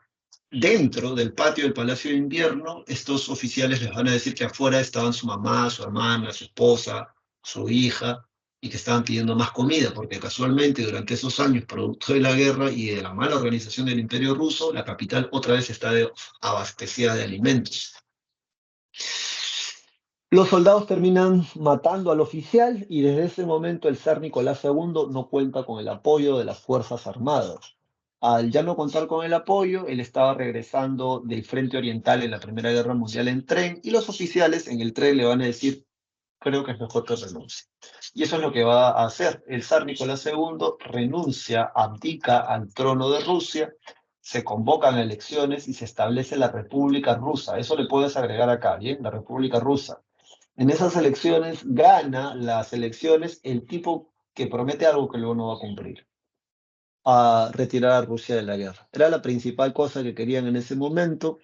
dentro del patio del Palacio de Invierno, estos oficiales les van a decir que afuera estaban su mamá, su hermana, su esposa, su hija, y que estaban pidiendo más comida, porque casualmente durante esos años, producto de la guerra y de la mala organización del Imperio Ruso, la capital otra vez está abastecida de alimentos. Los soldados terminan matando al oficial y desde ese momento el zar Nicolás II no cuenta con el apoyo de las Fuerzas Armadas. Al ya no contar con el apoyo, él estaba regresando del Frente Oriental en la Primera Guerra Mundial en tren y los oficiales en el tren le van a decir, creo que es mejor que renuncie. Y eso es lo que va a hacer. El zar Nicolás II renuncia, abdica al trono de Rusia, se convocan elecciones y se establece la República Rusa. Eso le puedes agregar acá, ¿bien? La República Rusa. En esas elecciones gana las elecciones el tipo que promete algo que luego no va a cumplir, a retirar a Rusia de la guerra. Era la principal cosa que querían en ese momento.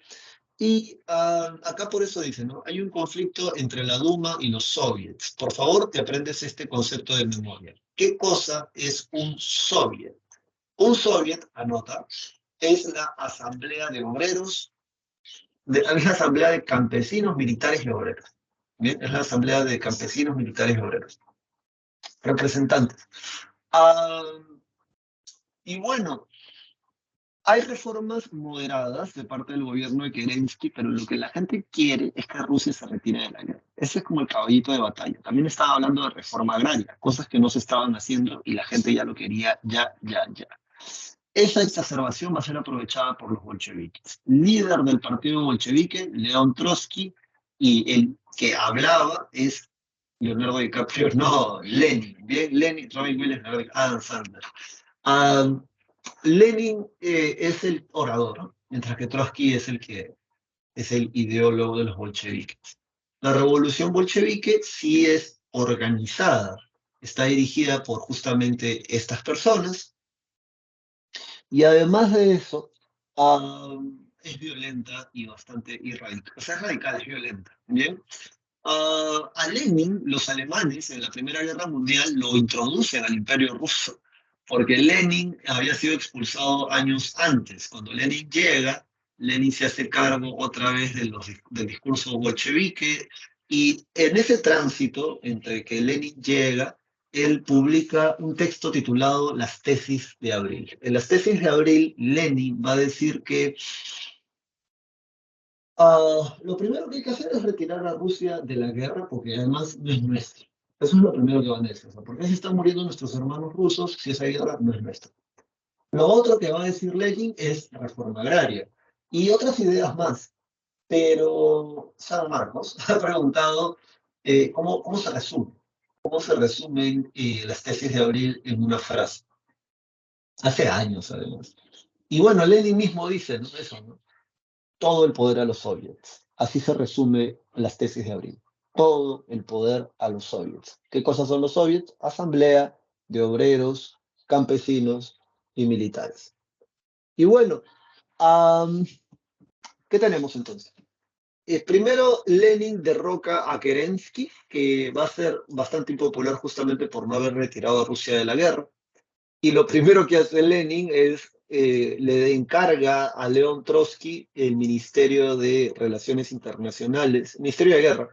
Y acá por eso dice, ¿no? Hay un conflicto entre la Duma y los soviets. Por favor, te aprendes este concepto de memoria. ¿Qué cosa es un soviet? Un soviet, anota, es la asamblea de obreros, es la asamblea de campesinos, militares y obreros. Bien, es la asamblea de campesinos, militares y obreros. Representantes. Ah, y bueno, hay reformas moderadas de parte del gobierno de Kerensky, pero lo que la gente quiere es que Rusia se retire de la guerra. Ese es como el caballito de batalla. También estaba hablando de reforma agraria, cosas que no se estaban haciendo y la gente ya lo quería ya, ya, ya. Esa exacerbación va a ser aprovechada por los bolcheviques. Líder del partido bolchevique, León Trotsky, y el que hablaba es Leonardo DiCaprio, no, Lenin, bien, Lenin, Robin Williams, Adam Sandler. Ah, Lenin es el orador, ¿no? Mientras que Trotsky es el que es el ideólogo de los bolcheviques. La revolución bolchevique sí es organizada, está dirigida por justamente estas personas y además de eso es violenta y bastante radical. O sea, es radical, es violenta. ¿Bien? A Lenin, los alemanes en la Primera Guerra Mundial lo introducen al Imperio Ruso, porque Lenin había sido expulsado años antes. Cuando Lenin llega, Lenin se hace cargo otra vez del discurso bolchevique, y en ese tránsito entre que Lenin llega, él publica un texto titulado Las tesis de abril. En las tesis de abril, Lenin va a decir que lo primero que hay que hacer es retirar a Rusia de la guerra porque además no es nuestra. Eso es lo primero que van a decir. ¿Por qué se están muriendo nuestros hermanos rusos si esa guerra no es nuestra? Lo otro que va a decir Lenin es reforma agraria y otras ideas más. Pero San Marcos ha preguntado cómo se resume. ¿Cómo se resumen las tesis de abril en una frase? Hace años, además. Y bueno, Lenin mismo dice, ¿no? Eso, ¿no? Todo el poder a los soviets. Así se resume las tesis de abril. Todo el poder a los soviets. ¿Qué cosas son los soviets? Asamblea de obreros, campesinos y militares. Y bueno, um, ¿qué tenemos entonces? Primero, Lenin derroca a Kerensky, que va a ser bastante impopular justamente por no haber retirado a Rusia de la guerra. Y lo primero que hace Lenin es le encarga a León Trotsky el Ministerio de Relaciones Internacionales, Ministerio de Guerra.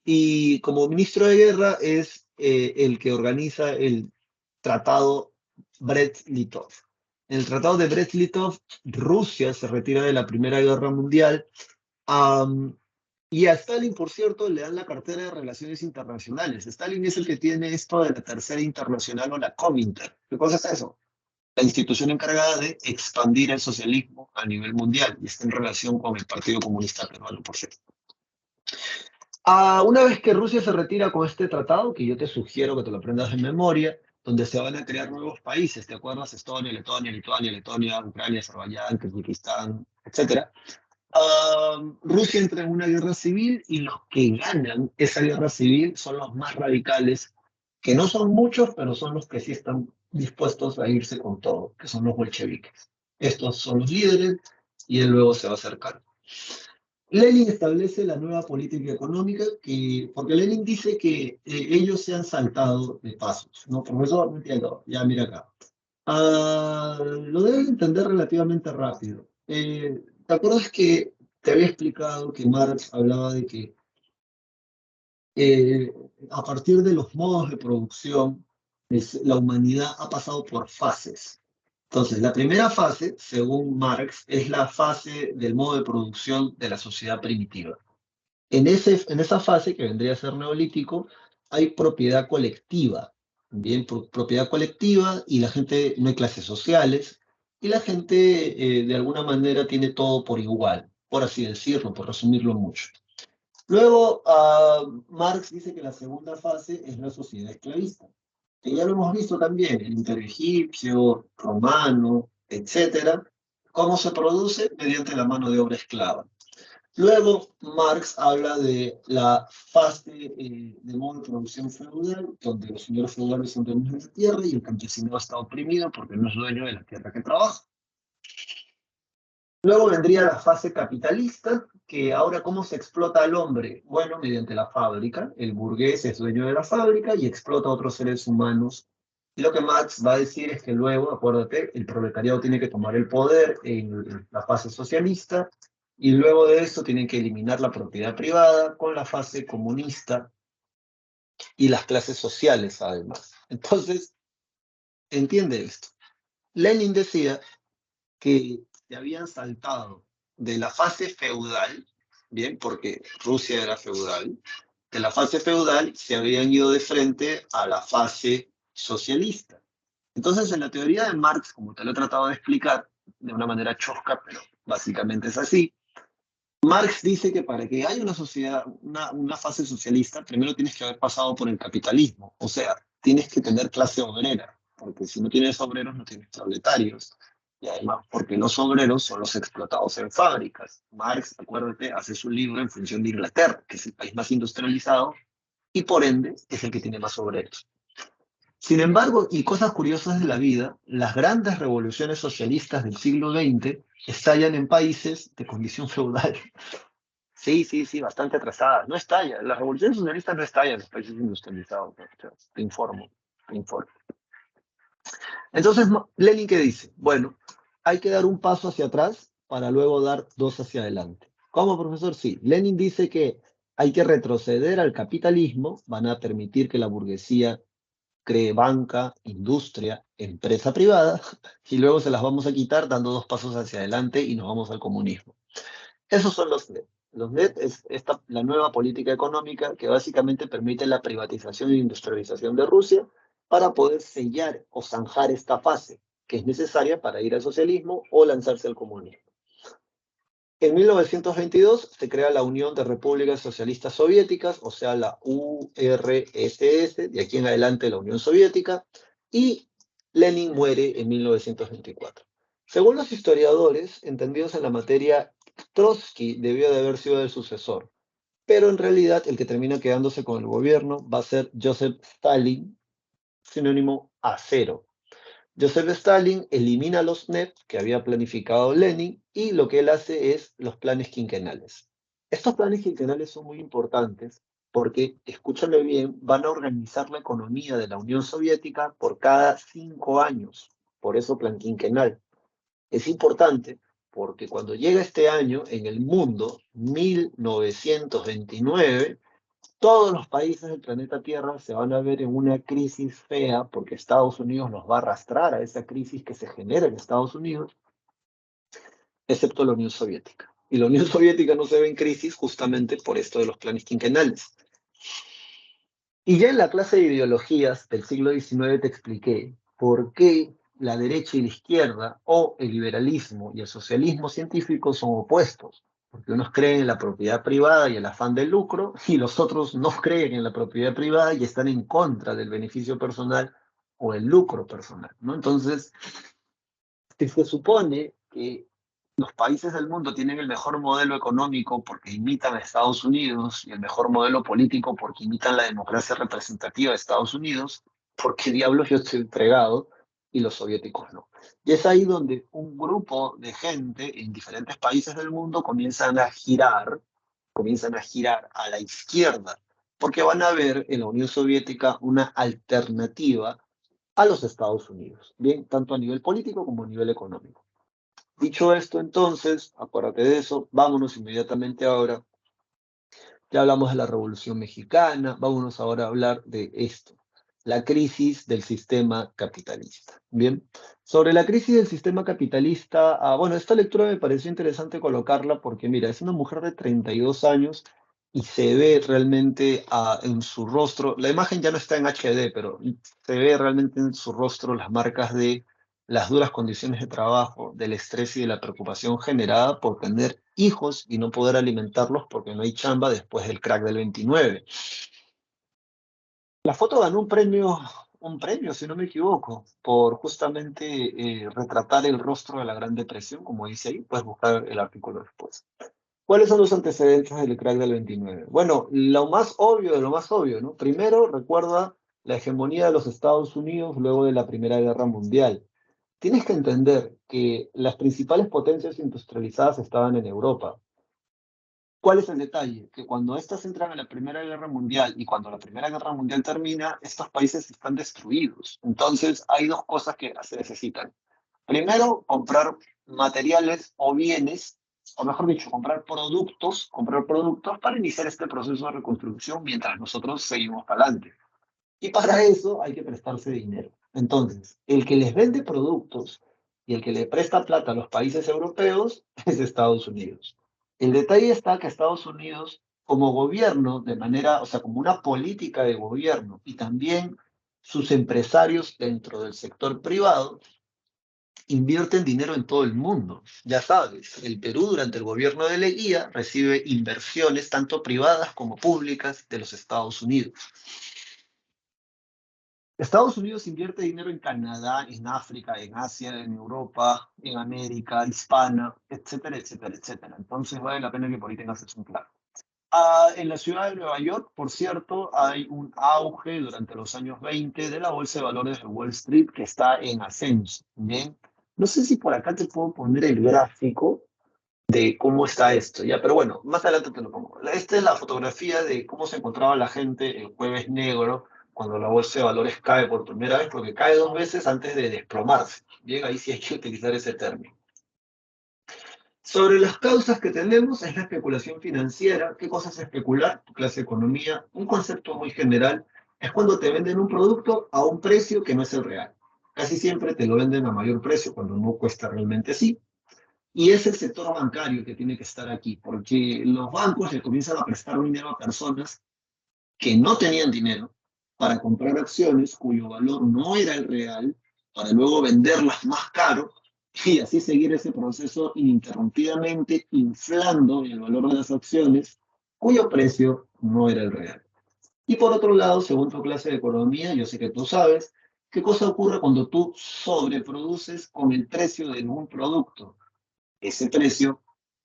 Y como ministro de Guerra es el que organiza el Tratado Brest-Litov. En el Tratado de Brest-Litov, Rusia se retira de la Primera Guerra Mundial. Um, y a Stalin, por cierto, le dan la cartera de Relaciones Internacionales. Stalin es el que tiene esto de la Tercera Internacional o la Comintern. ¿Qué cosa es eso? La institución encargada de expandir el socialismo a nivel mundial y está en relación con el Partido Comunista Peruano, por cierto. Una vez que Rusia se retira con este tratado, que yo te sugiero que te lo aprendas de memoria, donde se van a crear nuevos países, ¿te acuerdas? Estonia, Letonia, Lituania, Letonia, Ucrania, Azerbaiyán, Kirguistán, etcétera. Rusia entra en una guerra civil y los que ganan esa guerra civil son los más radicales, que no son muchos, pero son los que sí están dispuestos a irse con todo, que son los bolcheviques. Estos son los líderes y él luego se va a acercar. Lenin establece la nueva política económica porque Lenin dice que ellos se han saltado de pasos, ¿no? Profesor, no entiendo, ya mira acá. Lo deben entender relativamente rápido. ¿Te acuerdas que te había explicado que Marx hablaba de que eh, a partir de los modos de producción, la humanidad ha pasado por fases? Entonces, la primera fase, según Marx, es la fase del modo de producción de la sociedad primitiva. En esa fase, que vendría a ser neolítico, hay propiedad colectiva, bien, propiedad colectiva y la gente, no hay clases sociales, y la gente de alguna manera tiene todo por igual, por así decirlo, por resumirlo mucho. Luego, Marx dice que la segunda fase es la sociedad esclavista, que ya lo hemos visto también, el imperio egipcio, romano, etcétera. ¿Cómo se produce? Mediante la mano de obra esclava. Luego, Marx habla de la fase de modo de producción feudal, donde los señores feudales son dueños de la tierra y el campesino está oprimido porque no es dueño de la tierra que trabaja. Luego vendría la fase capitalista, que ahora ¿cómo se explota al hombre? Bueno, mediante la fábrica. El burgués es dueño de la fábrica y explota a otros seres humanos. Y lo que Marx va a decir es que luego, acuérdate, el proletariado tiene que tomar el poder en la fase socialista y luego de eso tienen que eliminar la propiedad privada con la fase comunista y las clases sociales además. Entonces, entiende esto. Lenin decía que se habían saltado de la fase feudal, bien, porque Rusia era feudal, de la fase feudal se habían ido de frente a la fase socialista. Entonces, en la teoría de Marx, como te lo he tratado de explicar de una manera chosca, pero básicamente es así, Marx dice que para que haya una sociedad, una fase socialista, primero tienes que haber pasado por el capitalismo, o sea, tienes que tener clase obrera, porque si no tienes obreros no tienes proletarios, y además porque los obreros son los explotados en fábricas. Marx, acuérdate, hace su libro en función de Inglaterra, que es el país más industrializado, y por ende es el que tiene más obreros. Sin embargo, y cosas curiosas de la vida, las grandes revoluciones socialistas del siglo XX estallan en países de condición feudal. Sí, sí, sí, bastante atrasadas. No estalla. Las revoluciones socialistas no estallan en los países industrializados. ¿No? O sea, te informo, te informo. Entonces, Lenin, ¿qué dice? Bueno, hay que dar un paso hacia atrás para luego dar dos hacia adelante. ¿Cómo, profesor? Sí. Lenin dice que hay que retroceder al capitalismo, van a permitir que la burguesía cree banca, industria, empresa privada, y luego se las vamos a quitar dando dos pasos hacia adelante y nos vamos al comunismo. Esos son los NET. Los NET es la nueva política económica que básicamente permite la privatización e industrialización de Rusia para poder sellar o zanjar esta fase que es necesaria para ir al socialismo o lanzarse al comunismo. En 1922 se crea la Unión de Repúblicas Socialistas Soviéticas, o sea, la URSS, de aquí en adelante la Unión Soviética, y Lenin muere en 1924. Según los historiadores, entendidos en la materia, Trotsky debió de haber sido el sucesor, pero en realidad el que termina quedándose con el gobierno va a ser Joseph Stalin, sinónimo a cero. Joseph Stalin elimina los NEP que había planificado Lenin y lo que él hace es los planes quinquenales. Estos planes quinquenales son muy importantes porque, escúchame bien, van a organizar la economía de la Unión Soviética por cada 5 años. Por eso plan quinquenal. Es importante porque cuando llega este año en el mundo, 1929, todos los países del planeta Tierra se van a ver en una crisis fea porque Estados Unidos nos va a arrastrar a esa crisis que se genera en Estados Unidos, excepto la Unión Soviética. Y la Unión Soviética no se ve en crisis justamente por esto de los planes quinquenales. Y ya en la clase de ideologías del siglo XIX te expliqué por qué la derecha y la izquierda, o el liberalismo y el socialismo científico son opuestos. Porque unos creen en la propiedad privada y el afán del lucro, y los otros no creen en la propiedad privada y están en contra del beneficio personal o el lucro personal, ¿no? Entonces, si se supone que los países del mundo tienen el mejor modelo económico porque imitan a Estados Unidos y el mejor modelo político porque imitan la democracia representativa de Estados Unidos, ¿por qué diablos yo estoy entregado y los soviéticos no? Y es ahí donde un grupo de gente en diferentes países del mundo comienzan a girar a la izquierda, porque van a ver en la Unión Soviética una alternativa a los Estados Unidos, bien, tanto a nivel político como a nivel económico. Dicho esto, entonces, acuérdate de eso, vámonos inmediatamente ahora. Ya hablamos de la Revolución Mexicana, vámonos ahora a hablar de esto, la crisis del sistema capitalista. Bien, sobre la crisis del sistema capitalista, bueno, esta lectura me pareció interesante colocarla porque, mira, es una mujer de 32 años y se ve realmente en su rostro, la imagen ya no está en HD, pero se ve realmente en su rostro las marcas de las duras condiciones de trabajo, del estrés y de la preocupación generada por tener hijos y no poder alimentarlos porque no hay chamba después del crack del 29. La foto ganó un premio, si no me equivoco, por justamente retratar el rostro de la Gran Depresión, como dice ahí, puedes buscar el artículo después. ¿Cuáles son los antecedentes del crack del 29? Bueno, lo más obvio de lo más obvio, ¿no? Primero, recuerda la hegemonía de los Estados Unidos luego de la Primera Guerra Mundial. tienes que entender que las principales potencias industrializadas estaban en Europa. ¿Cuál es el detalle? Que cuando éstas entran a la Primera Guerra Mundial y cuando la Primera Guerra Mundial termina, estos países están destruidos. Entonces, hay dos cosas que se necesitan. Primero, comprar materiales o bienes, o mejor dicho, comprar productos para iniciar este proceso de reconstrucción mientras nosotros seguimos para adelante. Y para eso hay que prestarse dinero. Entonces, el que les vende productos y el que le presta plata a los países europeos es Estados Unidos. El detalle está que Estados Unidos, como gobierno, de manera, o sea, como una política de gobierno y también sus empresarios dentro del sector privado, invierten dinero en todo el mundo. Ya sabes, el Perú durante el gobierno de Leguía recibe inversiones tanto privadas como públicas de los Estados Unidos. Estados Unidos invierte dinero en Canadá, en África, en Asia, en Europa, en América hispana, etcétera, etcétera, etcétera. Entonces vale la pena que por ahí tengas eso en claro. En la ciudad de Nueva York, por cierto, hay un auge durante los años 20 de la bolsa de valores de Wall Street que está en ascenso. Bien, no sé si por acá te puedo poner el gráfico de cómo está esto, ya, pero bueno, más adelante te lo pongo. Esta es la fotografía de cómo se encontraba la gente el jueves negro cuando la bolsa de valores cae por primera vez, porque cae dos veces antes de desplomarse. Bien, ahí sí hay que utilizar ese término. Sobre las causas que tenemos es la especulación financiera. ¿Qué cosa es especular? Tu clase de economía, un concepto muy general, es cuando te venden un producto a un precio que no es el real. Casi siempre te lo venden a mayor precio cuando no cuesta realmente así. Y es el sector bancario que tiene que estar aquí, porque los bancos le comienzan a prestar dinero a personas que no tenían dinero para comprar acciones cuyo valor no era el real, para luego venderlas más caro y así seguir ese proceso ininterrumpidamente inflando el valor de las acciones cuyo precio no era el real. Y por otro lado, según tu clase de economía, yo sé que tú sabes, ¿qué cosa ocurre cuando tú sobreproduces con el precio de un producto? Ese precio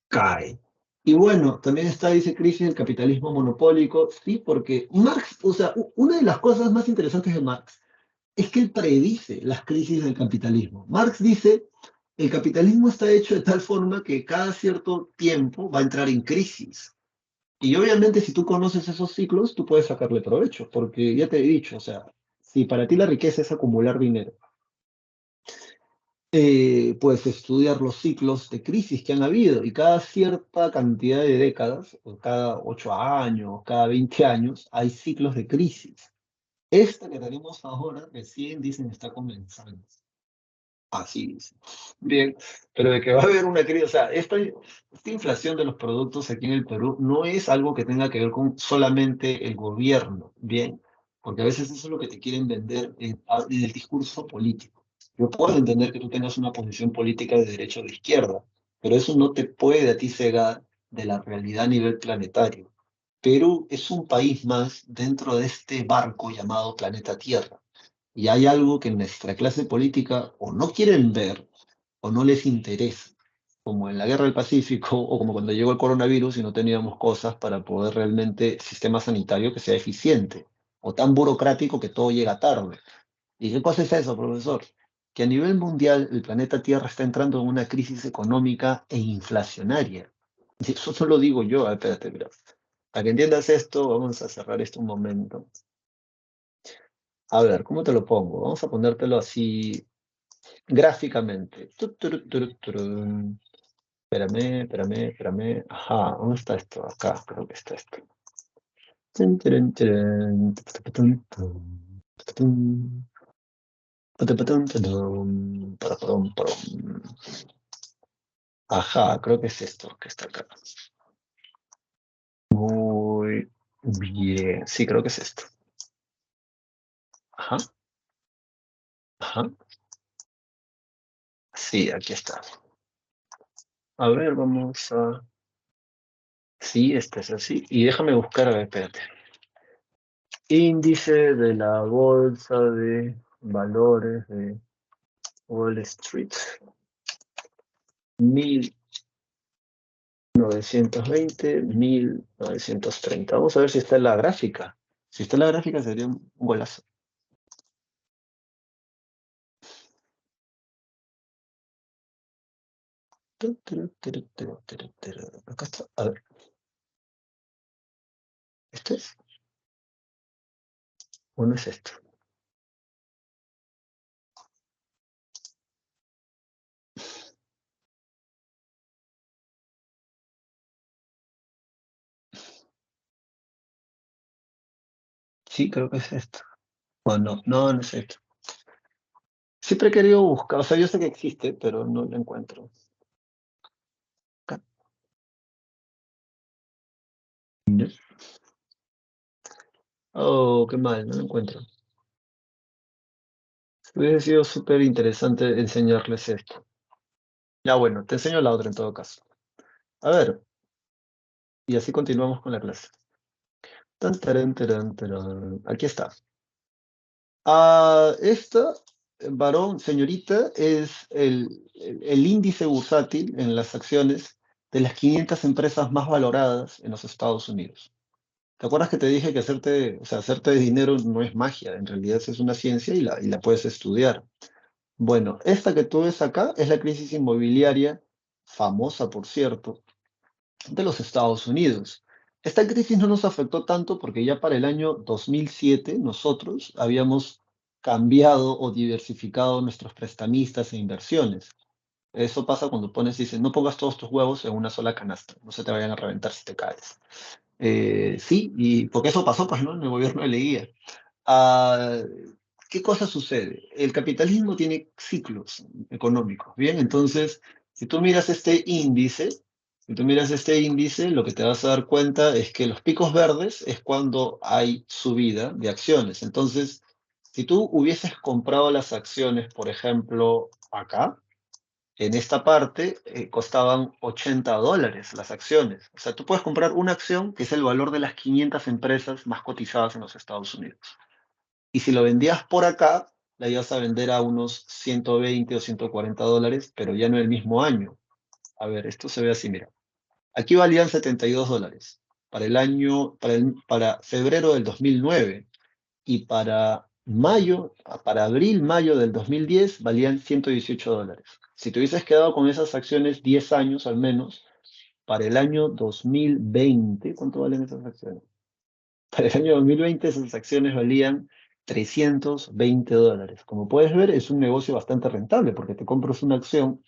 cae. Y bueno, también está, dice, crisis del capitalismo monopólico, sí, porque Marx, o sea, una de las cosas más interesantes de Marx es que él predice las crisis del capitalismo. Marx dice, el capitalismo está hecho de tal forma que cada cierto tiempo va a entrar en crisis. Y obviamente si tú conoces esos ciclos, tú puedes sacarle provecho, porque ya te he dicho, o sea, si para ti la riqueza es acumular dinero, pues estudiar los ciclos de crisis que han habido y cada cierta cantidad de décadas, o cada 8 años, cada 20 años, hay ciclos de crisis. Esta que tenemos ahora recién dicen está comenzando. Así dice. Bien, pero de que va a haber una crisis, o sea, esta inflación de los productos aquí en el Perú no es algo que tenga que ver con solamente el gobierno, bien, porque a veces eso es lo que te quieren vender en el discurso político. Yo puedo entender que tú tengas una posición política de derecha o de izquierda, pero eso no te puede a ti cegar de la realidad a nivel planetario. Perú es un país más dentro de este barco llamado planeta Tierra. Y hay algo que nuestra clase política o no quieren ver o no les interesa, como en la Guerra del Pacífico o como cuando llegó el coronavirus y no teníamos cosas para poder realmente sistema sanitario que sea eficiente o tan burocrático que todo llega tarde. ¿Y qué cosa es eso, profesor? Que a nivel mundial el planeta Tierra está entrando en una crisis económica e inflacionaria. Y eso no lo digo yo, espérate, mira. Para que entiendas esto, vamos a cerrar esto un momento. A ver, ¿cómo te lo pongo? Vamos a ponértelo así gráficamente. Turun. Espérame, espérame, espérame. Ajá, ¿dónde está esto? Acá, creo que está esto. Tun, turun, turun, tutuputun, tum, tutuputun, putuputun, tudum, paraparum, parum. Ajá, creo que es esto que está acá. Muy bien. Sí, creo que es esto. Ajá, ajá. Sí, aquí está. A ver, vamos a... Sí, este es así. Y déjame buscar, a ver, espérate. Índice de la Bolsa de Valores de Wall Street, 1920, 1930. Vamos a ver si está en la gráfica. Si está en la gráfica sería un golazo. Acá está. A ver, ¿este es? ¿O no es esto? Sí, creo que es esto. O no, no es esto. Siempre he querido buscar, o sea, yo sé que existe, pero no lo encuentro. Acá. ¿No? Oh, qué mal, no lo encuentro. Hubiese sido súper interesante enseñarles esto. Ya bueno, te enseño la otra en todo caso. A ver, y así continuamos con la clase. Tan, tarán, tarán, tarán. Aquí está. Esta, varón, señorita, es el índice bursátil en las acciones de las 500 empresas más valoradas en los Estados Unidos. ¿Te acuerdas que te dije que hacerte, o sea, hacerte dinero no es magia? En realidad es una ciencia y la puedes estudiar. Bueno, esta que tú ves acá es la crisis inmobiliaria, famosa por cierto, de los Estados Unidos. Esta crisis no nos afectó tanto porque ya para el año 2007 nosotros habíamos cambiado o diversificado nuestros prestamistas e inversiones. Eso pasa cuando pones y dices, no pongas todos tus huevos en una sola canasta, no se te vayan a reventar si te caes. Sí, y porque eso pasó, pues, ¿no? En el gobierno de Leguía. Ah, ¿Qué cosa sucede? El capitalismo tiene ciclos económicos, ¿bien? Entonces, si tú miras este índice, si tú miras este índice, lo que te vas a dar cuenta es que los picos verdes es cuando hay subida de acciones. Entonces, si tú hubieses comprado las acciones, por ejemplo, acá, en esta parte, costaban $80 las acciones. O sea, tú puedes comprar una acción que es el valor de las 500 empresas más cotizadas en los Estados Unidos. Y si lo vendías por acá, la ibas a vender a unos 120 o $140, pero ya no el mismo año. A ver, esto se ve así, mira. Aquí valían $72 para el año, para febrero del 2009 y para abril, mayo del 2010 valían $118. Si te hubieses quedado con esas acciones 10 años al menos, para el año 2020, ¿cuánto valen esas acciones? Para el año 2020 esas acciones valían $320. Como puedes ver, es un negocio bastante rentable porque te compras una acción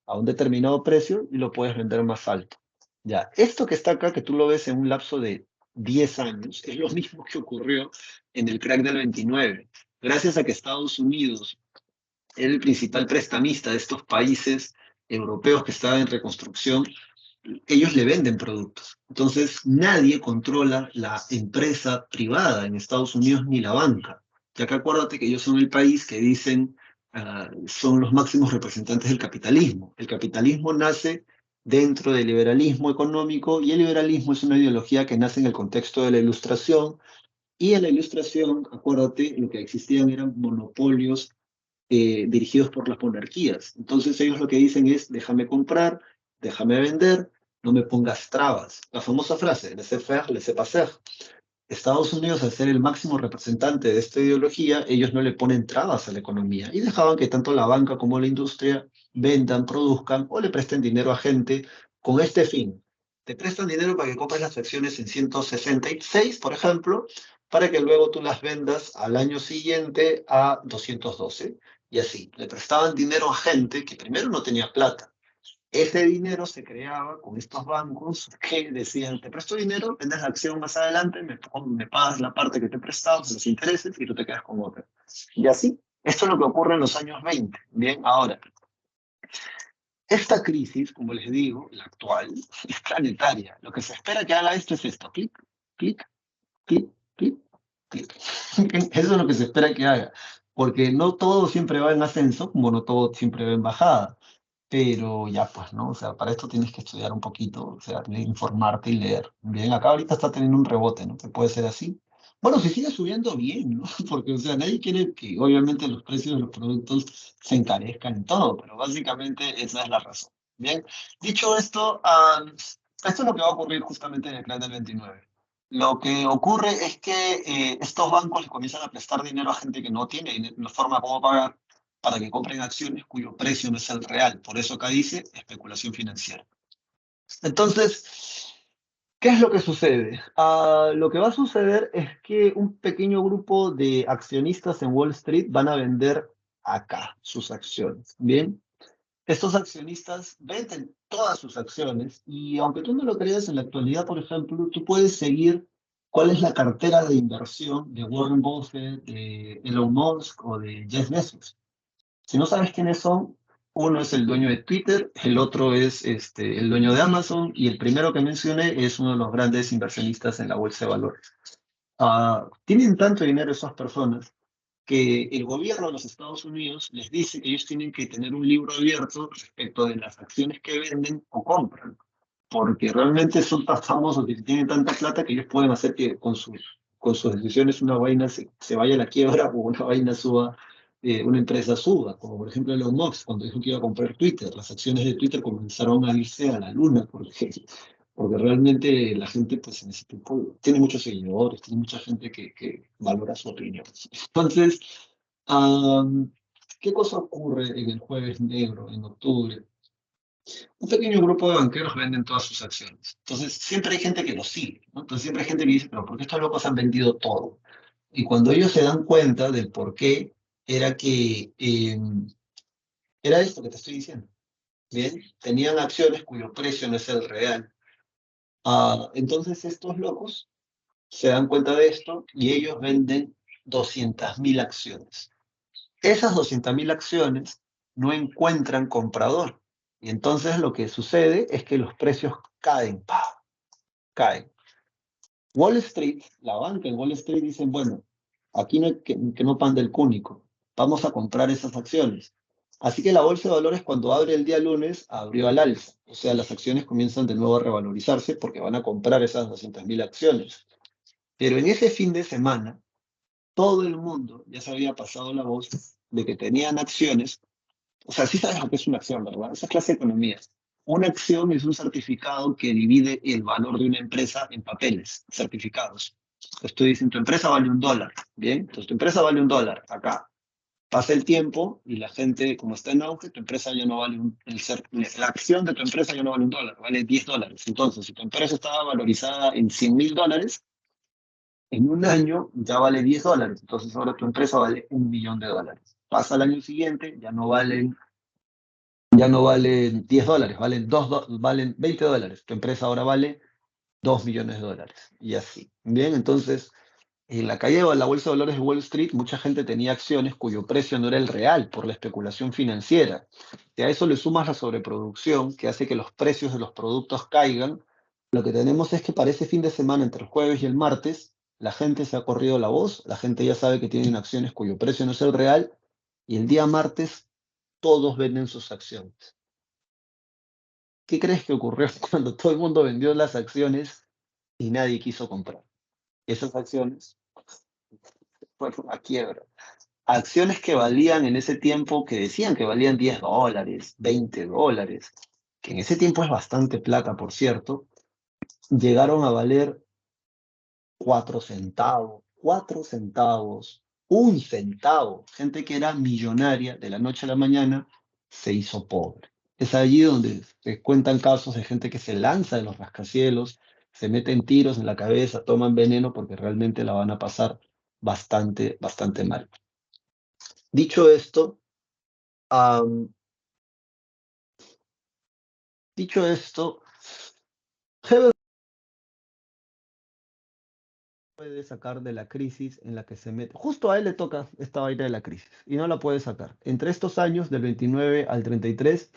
a un determinado precio y lo puedes vender más alto. Ya, esto que está acá, que tú lo ves en un lapso de 10 años, es lo mismo que ocurrió en el crack del 29. Gracias a que Estados Unidos era el principal prestamista de estos países europeos que estaban en reconstrucción, ellos le venden productos. Entonces, nadie controla la empresa privada en Estados Unidos ni la banca. Ya que acuérdate que ellos son el país que dicen son los máximos representantes del capitalismo. El capitalismo nace dentro del liberalismo económico y el liberalismo es una ideología que nace en el contexto de la ilustración y en la ilustración, acuérdate, lo que existían eran monopolios dirigidos por las monarquías. Entonces ellos lo que dicen es, déjame comprar, déjame vender, no me pongas trabas. La famosa frase, laissez-faire, laissez-passer. Estados Unidos, al ser el máximo representante de esta ideología, ellos no le ponen trabas a la economía y dejaban que tanto la banca como la industria vendan, produzcan o le presten dinero a gente con este fin. Te prestan dinero para que compres las acciones en 166, por ejemplo, para que luego tú las vendas al año siguiente a 212. Y así, le prestaban dinero a gente que primero no tenía plata. Ese dinero se creaba con estos bancos que decían, te presto dinero, vendes la acción más adelante, me pagas la parte que te he prestado, los intereses, y tú te quedas con otra. Y así, esto es lo que ocurre en los años 20. Bien, ahora, esta crisis, como les digo, la actual, es planetaria. Lo que se espera que haga esto es esto, clic, clic, clic, clic, clic. Eso es lo que se espera que haga, porque no todo siempre va en ascenso, como no todo siempre va en bajada. Pero ya pues, ¿no? O sea, para esto tienes que estudiar un poquito, o sea, tienes que informarte y leer. Bien, acá ahorita está teniendo un rebote, ¿no? Que puede ser así. Bueno, si sigue subiendo bien, ¿no? Porque, o sea, nadie quiere que obviamente los precios de los productos se encarezcan y todo, pero básicamente esa es la razón. Bien, dicho esto, esto es lo que va a ocurrir justamente en el plan del 29. Lo que ocurre es que estos bancos le comienzan a prestar dinero a gente que no tiene forma como pagar para que compren acciones cuyo precio no es el real. Por eso acá dice especulación financiera. Entonces, ¿qué es lo que sucede? Lo que va a suceder es que un pequeño grupo de accionistas en Wall Street van a vender acá sus acciones. Bien, estos accionistas venden todas sus acciones y aunque tú no lo creas, en la actualidad, por ejemplo, tú puedes seguir cuál es la cartera de inversión de Warren Buffett, de Elon Musk o de Jeff Bezos. Si no sabes quiénes son, uno es el dueño de Twitter, el otro es el dueño de Amazon y el primero que mencioné es uno de los grandes inversionistas en la bolsa de valores. Tienen tanto dinero esas personas que el gobierno de los Estados Unidos les dice que ellos tienen que tener un libro abierto respecto de las acciones que venden o compran, porque realmente son tan famosos y tienen tanta plata que ellos pueden hacer que con sus decisiones una vaina se vaya a la quiebra o una vaina suba, una empresa suba, como por ejemplo Elon Musk, cuando dijo que iba a comprar Twitter, las acciones de Twitter comenzaron a irse a la luna, porque realmente la gente pues en ese tiempo tiene muchos seguidores, tiene mucha gente que valora su opinión. Entonces, am, ¿qué cosa ocurre en el jueves negro, en octubre? Un pequeño grupo de banqueros venden todas sus acciones. Entonces, siempre hay gente que los sigue, ¿no? Entonces, siempre hay gente que dice, pero ¿por qué estos locos han vendido todo? Y cuando ellos se dan cuenta del por qué, era que era esto que te estoy diciendo. Bien, tenían acciones cuyo precio no es el real. Entonces, estos locos se dan cuenta de esto y ellos venden 200.000 acciones. Esas 200.000 acciones no encuentran comprador. Y entonces lo que sucede es que los precios caen, ¡pah! Caen. Wall Street, la banca en Wall Street dicen, bueno, aquí no hay que no pande el cúnico, vamos a comprar esas acciones. Así que la bolsa de valores cuando abre el día lunes abrió al alza. O sea, las acciones comienzan de nuevo a revalorizarse porque van a comprar esas 200.000 acciones. Pero en ese fin de semana, todo el mundo ya se había pasado la voz de que tenían acciones. O sea, sí sabes lo que es una acción, ¿verdad? Esa clase de economía. Una acción es un certificado que divide el valor de una empresa en papeles, certificados. Entonces tú dices, tu empresa vale $1, ¿bien? Entonces tu empresa vale $1. Acá pasa el tiempo y la gente, como está en auge, tu empresa ya no vale la acción de tu empresa ya no vale $1, vale $10. Entonces, si tu empresa estaba valorizada en $100.000, en un año ya vale $10. Entonces ahora tu empresa vale $1.000.000. Pasa el año siguiente, ya no valen $10, valen $20. Tu empresa ahora vale $2.000.000 y así. Bien, entonces, en la caída de la bolsa de valores de Wall Street, mucha gente tenía acciones cuyo precio no era el real por la especulación financiera. Si a eso le sumas la sobreproducción que hace que los precios de los productos caigan, lo que tenemos es que para ese fin de semana, entre el jueves y el martes, la gente se ha corrido la voz, la gente ya sabe que tienen acciones cuyo precio no es el real, y el día martes todos venden sus acciones. ¿Qué crees que ocurrió cuando todo el mundo vendió las acciones y nadie quiso comprar? Esas acciones fueron a quiebra. Acciones que valían en ese tiempo, que decían que valían $10, $20, que en ese tiempo es bastante plata, por cierto, llegaron a valer 4 centavos, 4 centavos, 1 centavo. Gente que era millonaria de la noche a la mañana se hizo pobre. Es allí donde se cuentan casos de gente que se lanza de los rascacielos, se meten tiros en la cabeza, toman veneno porque realmente la van a pasar bastante, bastante mal. Dicho esto, am, dicho esto, Heber puede sacar de la crisis en la que se mete. Justo a él le toca esta vaina de la crisis y no la puede sacar. Entre estos años, del 29 al 33,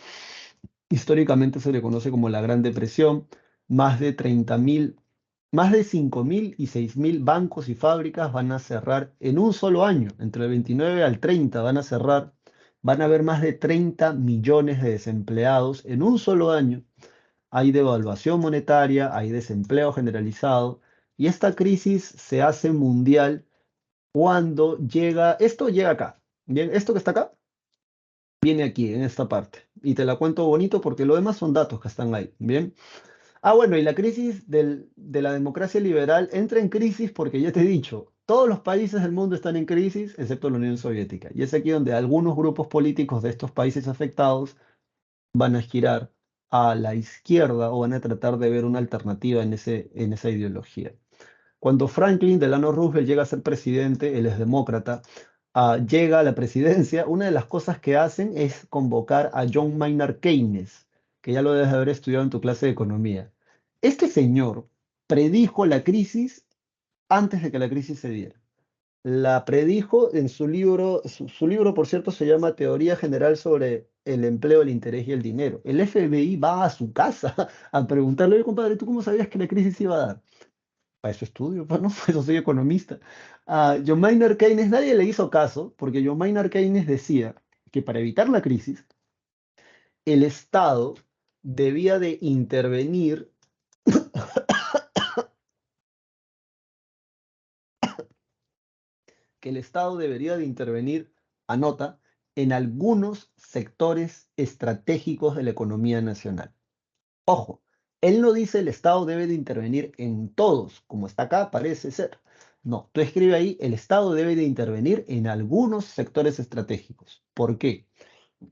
históricamente se le conoce como la Gran Depresión. Más de 30.000, más de 5.000 y 6.000 bancos y fábricas van a cerrar en un solo año. Entre el 29 al 30 van a cerrar. Van a haber más de 30 millones de desempleados en un solo año. Hay devaluación monetaria, hay desempleo generalizado y esta crisis se hace mundial cuando esto llega acá. Bien, esto que está acá viene aquí, en esta parte. Y te la cuento bonito porque lo demás son datos que están ahí. Bien. Bueno, y la crisis de la democracia liberal entra en crisis porque ya te he dicho,
Todos los países del mundo están en crisis, excepto la Unión Soviética. Y es aquí donde algunos grupos políticos de estos países afectados van a girar a la izquierda o van a tratar de ver una alternativa en esa ideología. Cuando Franklin Delano Roosevelt llega a ser presidente, él es demócrata, llega a la presidencia, una de las cosas que hacen es convocar a John Maynard Keynes, que ya lo debes de haber estudiado en tu clase de economía. Este señor predijo la crisis antes de que la crisis se diera. La predijo en su libro, su libro, por cierto, se llama Teoría General sobre el empleo, el interés y el dinero. El FBI va a su casa a preguntarle, oye, compadre, ¿tú cómo sabías que la crisis se iba a dar? Para eso estudio, pues, ¿no? Por eso soy economista. A John Maynard Keynes nadie le hizo caso, porque John Maynard Keynes decía que para evitar la crisis, el Estado debía de intervenir, que el Estado debería de intervenir, anota, en algunos sectores estratégicos de la economía nacional. Ojo, él no dice el Estado debe de intervenir en todos, como está acá, parece ser. No, tú escribe ahí, el Estado debe de intervenir en algunos sectores estratégicos. ¿Por qué?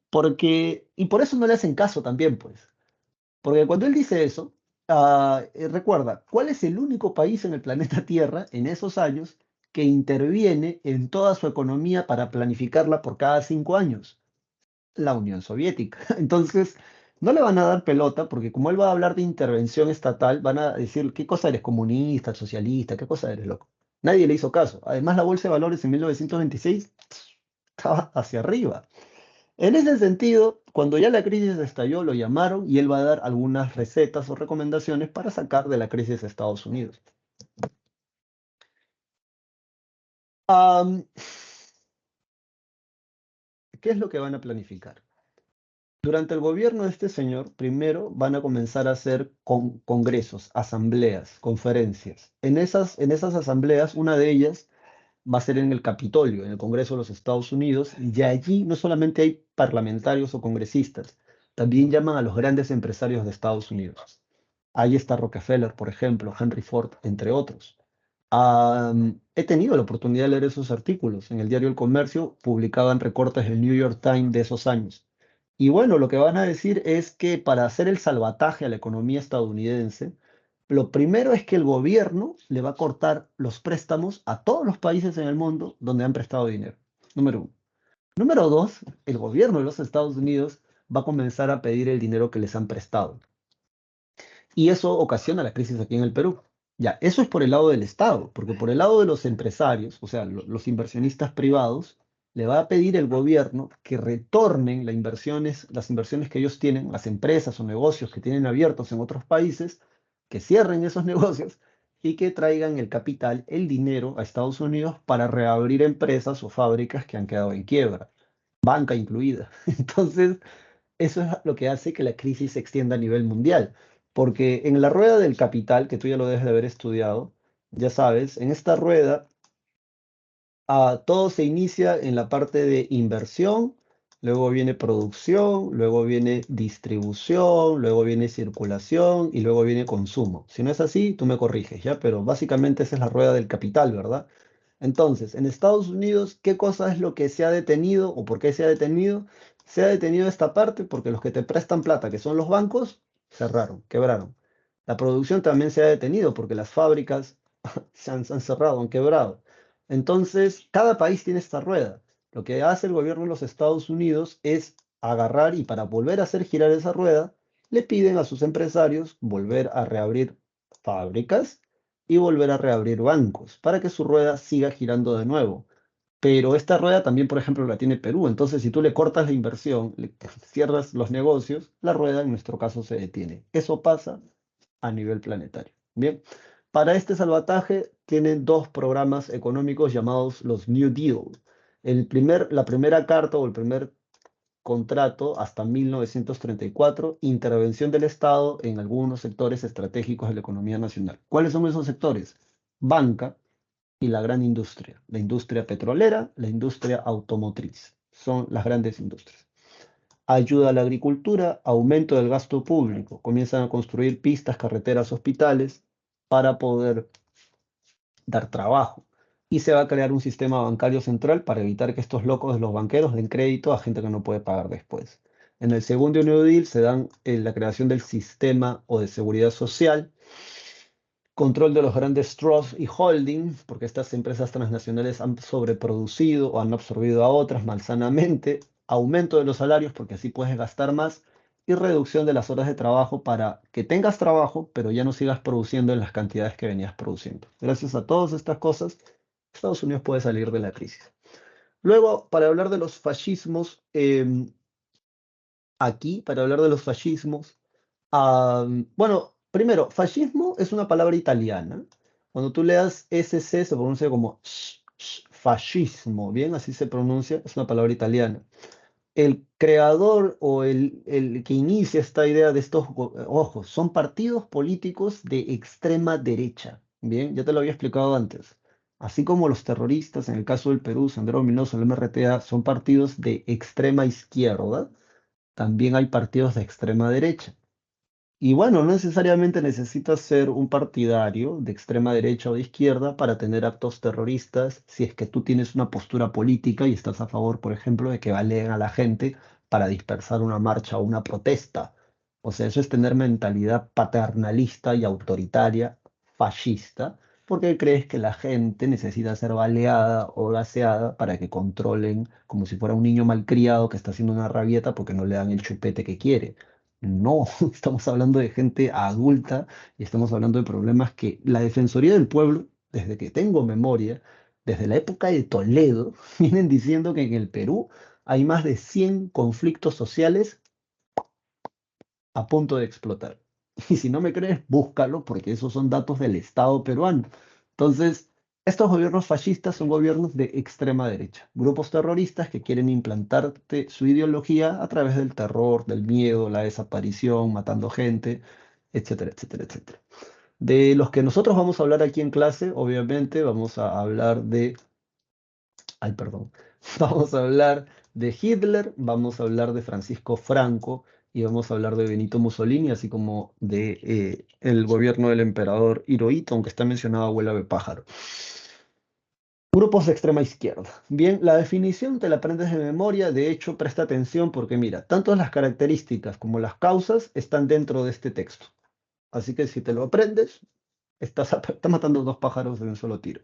Porque, y por eso no le hacen caso también, pues. Porque cuando él dice eso, recuerda, ¿cuál es el único país en el planeta Tierra en esos años que interviene en toda su economía para planificarla por cada 5 años? La Unión Soviética. Entonces, no le van a dar pelota porque como él va a hablar de intervención estatal, van a decir, ¿qué cosa eres? ¿Comunista, socialista? ¿Qué cosa eres, loco? Nadie le hizo caso. Además, la Bolsa de Valores en 1926 estaba hacia arriba. En ese sentido, cuando ya la crisis estalló, lo llamaron y él va a dar algunas recetas o recomendaciones para sacar de la crisis a Estados Unidos. Am, ¿Qué es lo que van a planificar? Durante el gobierno de este señor, primero van a comenzar a hacer congresos, asambleas, conferencias. En esas asambleas, una de ellas va a ser en el Capitolio, en el Congreso de los Estados Unidos, y allí no solamente hay parlamentarios o congresistas, también llaman a los grandes empresarios de Estados Unidos. Ahí está Rockefeller, por ejemplo, Henry Ford, entre otros. He tenido la oportunidad de leer esos artículos. En el diario El Comercio publicaban recortes del New York Times de esos años. Y bueno, lo que van a decir es que para hacer el salvataje a la economía estadounidense, lo primero es que el gobierno le va a cortar los préstamos a todos los países en el mundo donde han prestado dinero. Número uno. Número dos, el gobierno de los Estados Unidos va a comenzar a pedir el dinero que les han prestado. Y eso ocasiona la crisis aquí en el Perú. Ya, eso es por el lado del Estado, porque por el lado de los empresarios, o sea, los inversionistas privados, le va a pedir el gobierno que retornen las inversiones que ellos tienen, las empresas o negocios que tienen abiertos en otros países, que cierren esos negocios y que traigan el capital, el dinero a Estados Unidos para reabrir empresas o fábricas que han quedado en quiebra, banca incluida. Entonces, eso es lo que hace que la crisis se extienda a nivel mundial. Porque en la rueda del capital, que tú ya lo debes de haber estudiado, ya sabes, en esta rueda todo se inicia en la parte de inversión, luego viene producción, luego viene distribución, luego viene circulación y luego viene consumo. Si no es así, tú me corriges, ¿ya? Pero básicamente esa es la rueda del capital, ¿verdad? Entonces, en Estados Unidos, ¿qué cosa es lo que se ha detenido o por qué se ha detenido? Se ha detenido esta parte porque los que te prestan plata, que son los bancos, cerraron, quebraron. La producción también se ha detenido porque las fábricas se han cerrado, han quebrado. Entonces, cada país tiene esta rueda. Lo que hace el gobierno de los Estados Unidos es agarrar y para volver a hacer girar esa rueda, le piden a sus empresarios volver a reabrir fábricas y volver a reabrir bancos para que su rueda siga girando de nuevo. Pero esta rueda también, por ejemplo, la tiene Perú. Entonces, si tú le cortas la inversión, le cierras los negocios, la rueda en nuestro caso se detiene. Eso pasa a nivel planetario. Bien, para este salvataje tienen dos programas económicos llamados los New Deal. La primera carta o el primer contrato hasta 1934, intervención del Estado en algunos sectores estratégicos de la economía nacional. ¿Cuáles son esos sectores? Banca y la industria petrolera, la industria automotriz. Son las grandes industrias. Ayuda a la agricultura, aumento del gasto público. Comienzan a construir pistas, carreteras, hospitales para poder dar trabajo. y se va a crear un sistema bancario central para evitar que estos locos de los banqueros den crédito a gente que no puede pagar después. En el segundo New Deal se dan la creación del sistema o de seguridad social, control de los grandes trusts y holdings, porque estas empresas transnacionales han sobreproducido o han absorbido a otras malsanamente, aumento de los salarios porque así puedes gastar más y reducción de las horas de trabajo para que tengas trabajo, pero ya no sigas produciendo en las cantidades que venías produciendo. Gracias a todas estas cosas, Estados Unidos puede salir de la crisis. Luego, para hablar de los fascismos, aquí, para hablar de los fascismos, bueno, primero, fascismo es una palabra italiana. Cuando tú leas SC se pronuncia como fascismo, ¿bien? Así se pronuncia, es una palabra italiana. El creador o el que inicia esta idea de estos, ojos, son partidos políticos de extrema derecha, ¿bien? Ya te lo había explicado antes. Así como los terroristas, en el caso del Perú, Sendero Luminoso, el MRTA, son partidos de extrema izquierda, también hay partidos de extrema derecha. Y bueno, no necesariamente necesitas ser un partidario de extrema derecha o de izquierda para tener actos terroristas si es que tú tienes una postura política y estás a favor, por ejemplo, de que baleen a la gente para dispersar una marcha o una protesta. O sea, eso es tener mentalidad paternalista y autoritaria, fascista, porque crees que la gente necesita ser baleada o gaseada para que controlen como si fuera un niño malcriado que está haciendo una rabieta porque no le dan el chupete que quiere. No, estamos hablando de gente adulta y estamos hablando de problemas que la Defensoría del Pueblo, desde que tengo memoria, desde la época de Toledo, vienen diciendo que en el Perú hay más de 100 conflictos sociales a punto de explotar. Y si no me crees, búscalo porque esos son datos del Estado peruano. Entonces, estos gobiernos fascistas son gobiernos de extrema derecha, grupos terroristas que quieren implantarte su ideología a través del terror, del miedo, la desaparición, matando gente, etcétera, etcétera, etcétera. De los que nosotros vamos a hablar aquí en clase, obviamente vamos a hablar de, ay, perdón, vamos a hablar de Hitler, vamos a hablar de Francisco Franco y vamos a hablar de Benito Mussolini, así como de el gobierno del emperador Hirohito, aunque está mencionado Abuela de Pájaro. Grupos de extrema izquierda. Bien, la definición te la aprendes de memoria, de hecho, presta atención porque mira, tanto las características como las causas están dentro de este texto. Así que si te lo aprendes, estás matando dos pájaros de un solo tiro.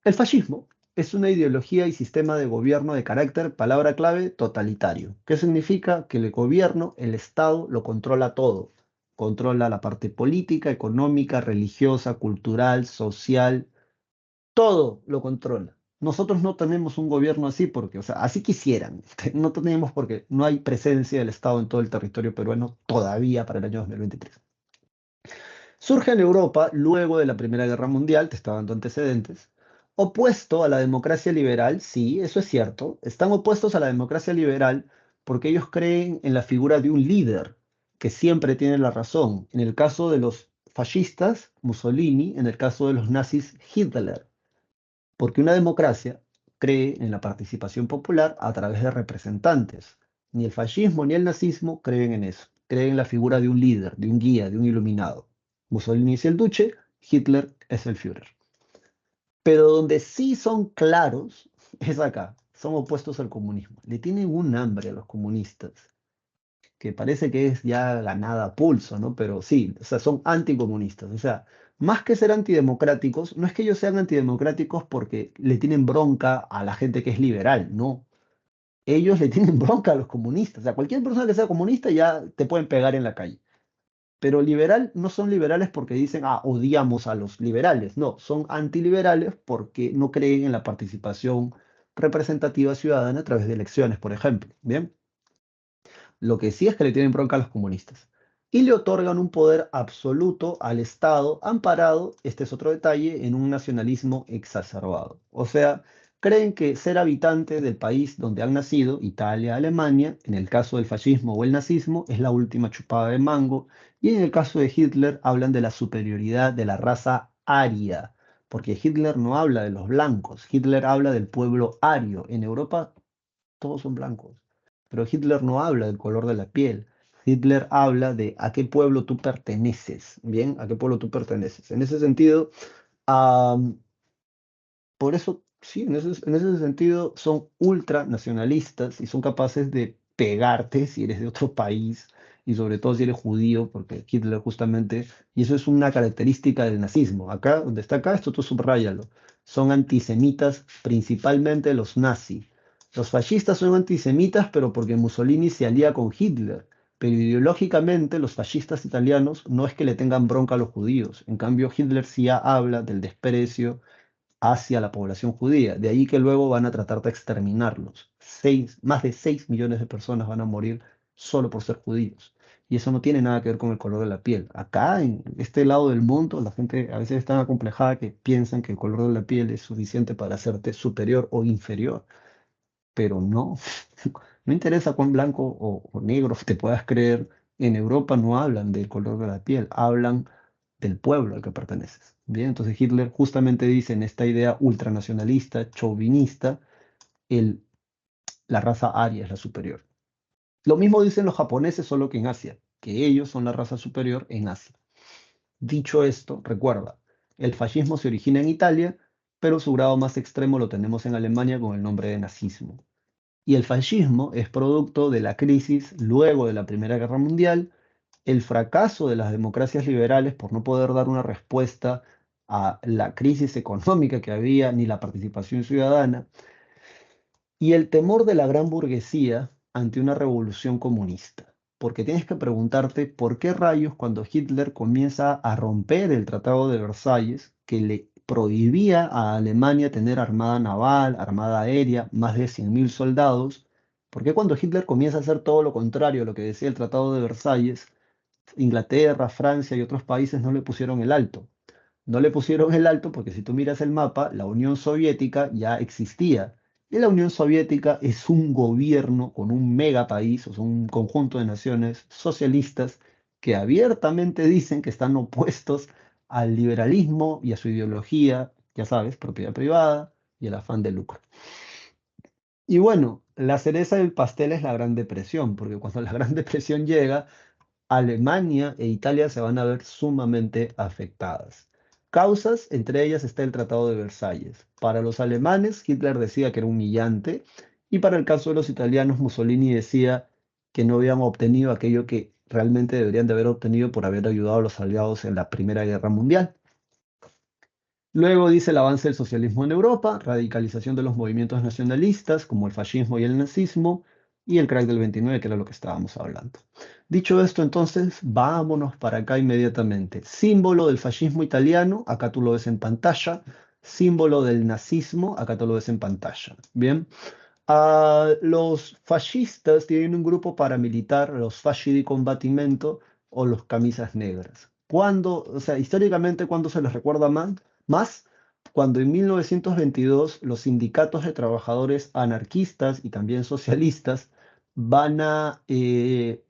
El fascismo es una ideología y sistema de gobierno de carácter, palabra clave, totalitario. ¿Qué significa? Que el gobierno, el Estado, lo controla todo. Controla la parte política, económica, religiosa, cultural, social, todo lo controla. Nosotros no tenemos un gobierno así porque, o sea, así quisieran. No tenemos porque no hay presencia del Estado en todo el territorio peruano todavía para el año 2023. Surge en Europa luego de la Primera Guerra Mundial, te estaba dando antecedentes, opuesto a la democracia liberal, sí, eso es cierto, están opuestos a la democracia liberal porque ellos creen en la figura de un líder que siempre tiene la razón. En el caso de los fascistas, Mussolini, en el caso de los nazis, Hitler, porque una democracia cree en la participación popular a través de representantes. Ni el fascismo ni el nazismo creen en eso. Creen en la figura de un líder, de un guía, de un iluminado. Mussolini es el duce, Hitler es el Führer. Pero donde sí son claros es acá. Son opuestos al comunismo. Le tienen un hambre a los comunistas que parece que es ya ganada a pulso, ¿no? Pero sí, o sea, son anticomunistas. O sea, más que ser antidemocráticos, no es que ellos sean antidemocráticos porque le tienen bronca a la gente que es liberal, no. Ellos le tienen bronca a los comunistas. O sea, cualquier persona que sea comunista ya te pueden pegar en la calle. Pero liberal no son liberales porque dicen, ah, odiamos a los liberales. No, son antiliberales porque no creen en la participación representativa ciudadana a través de elecciones, por ejemplo. Bien. Lo que sí es que le tienen bronca a los comunistas. Y le otorgan un poder absoluto al Estado, amparado, este es otro detalle, en un nacionalismo exacerbado. O sea, creen que ser habitante del país donde han nacido, Italia, Alemania, en el caso del fascismo o el nazismo, es la última chupada de mango. Y en el caso de Hitler, hablan de la superioridad de la raza aria, porque Hitler no habla de los blancos, Hitler habla del pueblo ario. En Europa todos son blancos. Pero Hitler no habla del color de la piel. Hitler habla de a qué pueblo tú perteneces, ¿bien? A qué pueblo tú perteneces. En ese sentido, am, por eso, sí, en ese sentido son ultranacionalistas y son capaces de pegarte si eres de otro país y sobre todo si eres judío, porque Hitler justamente, y eso es una característica del nazismo. Acá, donde está acá, esto tú subráyalo. Son antisemitas, principalmente los nazis. Los fascistas son antisemitas, pero porque Mussolini se alía con Hitler. Pero ideológicamente los fascistas italianos no es que le tengan bronca a los judíos. En cambio, Hitler sí habla del desprecio hacia la población judía. De ahí que luego van a tratar de exterminarlos. Más de 6 millones de personas van a morir solo por ser judíos. Y eso no tiene nada que ver con el color de la piel. Acá, en este lado del mundo, la gente a veces es tan acomplejada que piensan que el color de la piel es suficiente para hacerte superior o inferior. Pero no, no interesa cuán blanco o negro te puedas creer. En Europa no hablan del color de la piel, hablan del pueblo al que perteneces. Bien, entonces Hitler justamente dice en esta idea ultranacionalista, chauvinista, el, la raza aria es la superior. Lo mismo dicen los japoneses, solo que en Asia, que ellos son la raza superior en Asia. Dicho esto, recuerda, el fascismo se origina en Italia, pero su grado más extremo lo tenemos en Alemania con el nombre de nazismo. Y el fascismo es producto de la crisis luego de la Primera Guerra Mundial, el fracaso de las democracias liberales por no poder dar una respuesta a la crisis económica que había ni la participación ciudadana, y el temor de la gran burguesía ante una revolución comunista. Porque tienes que preguntarte por qué rayos cuando Hitler comienza a romper el Tratado de Versalles, que le prohibía a Alemania tener armada naval, armada aérea, más de 100.000 soldados, ¿por qué cuando Hitler comienza a hacer todo lo contrario a lo que decía el Tratado de Versalles, Inglaterra, Francia y otros países no le pusieron el alto? No le pusieron el alto porque si tú miras el mapa, la Unión Soviética ya existía. Y la Unión Soviética es un gobierno con un megapaís, o sea, un conjunto de naciones socialistas que abiertamente dicen que están opuestos al liberalismo y a su ideología, ya sabes, propiedad privada y el afán de lucro. Y bueno, la cereza del pastel es la Gran Depresión, porque cuando la Gran Depresión llega, Alemania e Italia se van a ver sumamente afectadas. Causas, entre ellas está el Tratado de Versalles. Para los alemanes, Hitler decía que era humillante, y para el caso de los italianos, Mussolini decía que no habían obtenido aquello que realmente deberían de haber obtenido por haber ayudado a los aliados en la Primera Guerra Mundial. Luego dice el avance del socialismo en Europa, radicalización de los movimientos nacionalistas como el fascismo y el nazismo, y el crack del 29, que era lo que estábamos hablando. Dicho esto, entonces, vámonos para acá inmediatamente. Símbolo del fascismo italiano, acá tú lo ves en pantalla. Símbolo del nazismo, acá tú lo ves en pantalla. Bien. Los fascistas tienen un grupo paramilitar, los fasci di combattimento o los camisas negras. ¿Cuándo, o sea, históricamente, cuándo se les recuerda más? Cuando en 1922 los sindicatos de trabajadores anarquistas y también socialistas van a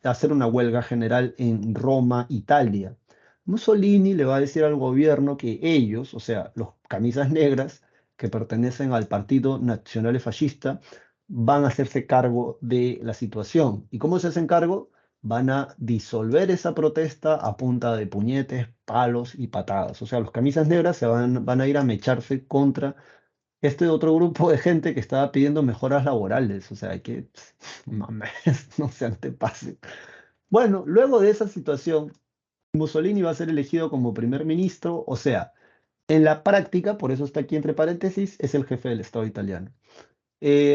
hacer una huelga general en Roma, Italia. Mussolini le va a decir al gobierno que ellos, o sea, los camisas negras, que pertenecen al Partido Nacional Fascista, van a hacerse cargo de la situación. ¿Y cómo se hacen cargo? Van a disolver esa protesta a punta de puñetes, palos y patadas. O sea, los camisas negras van a ir a mecharse contra este otro grupo de gente que estaba pidiendo mejoras laborales. O sea, hay que, mames, no se antepase. Bueno, luego de esa situación, Mussolini va a ser elegido como primer ministro, o sea, en la práctica, por eso está aquí entre paréntesis, es el jefe del Estado italiano.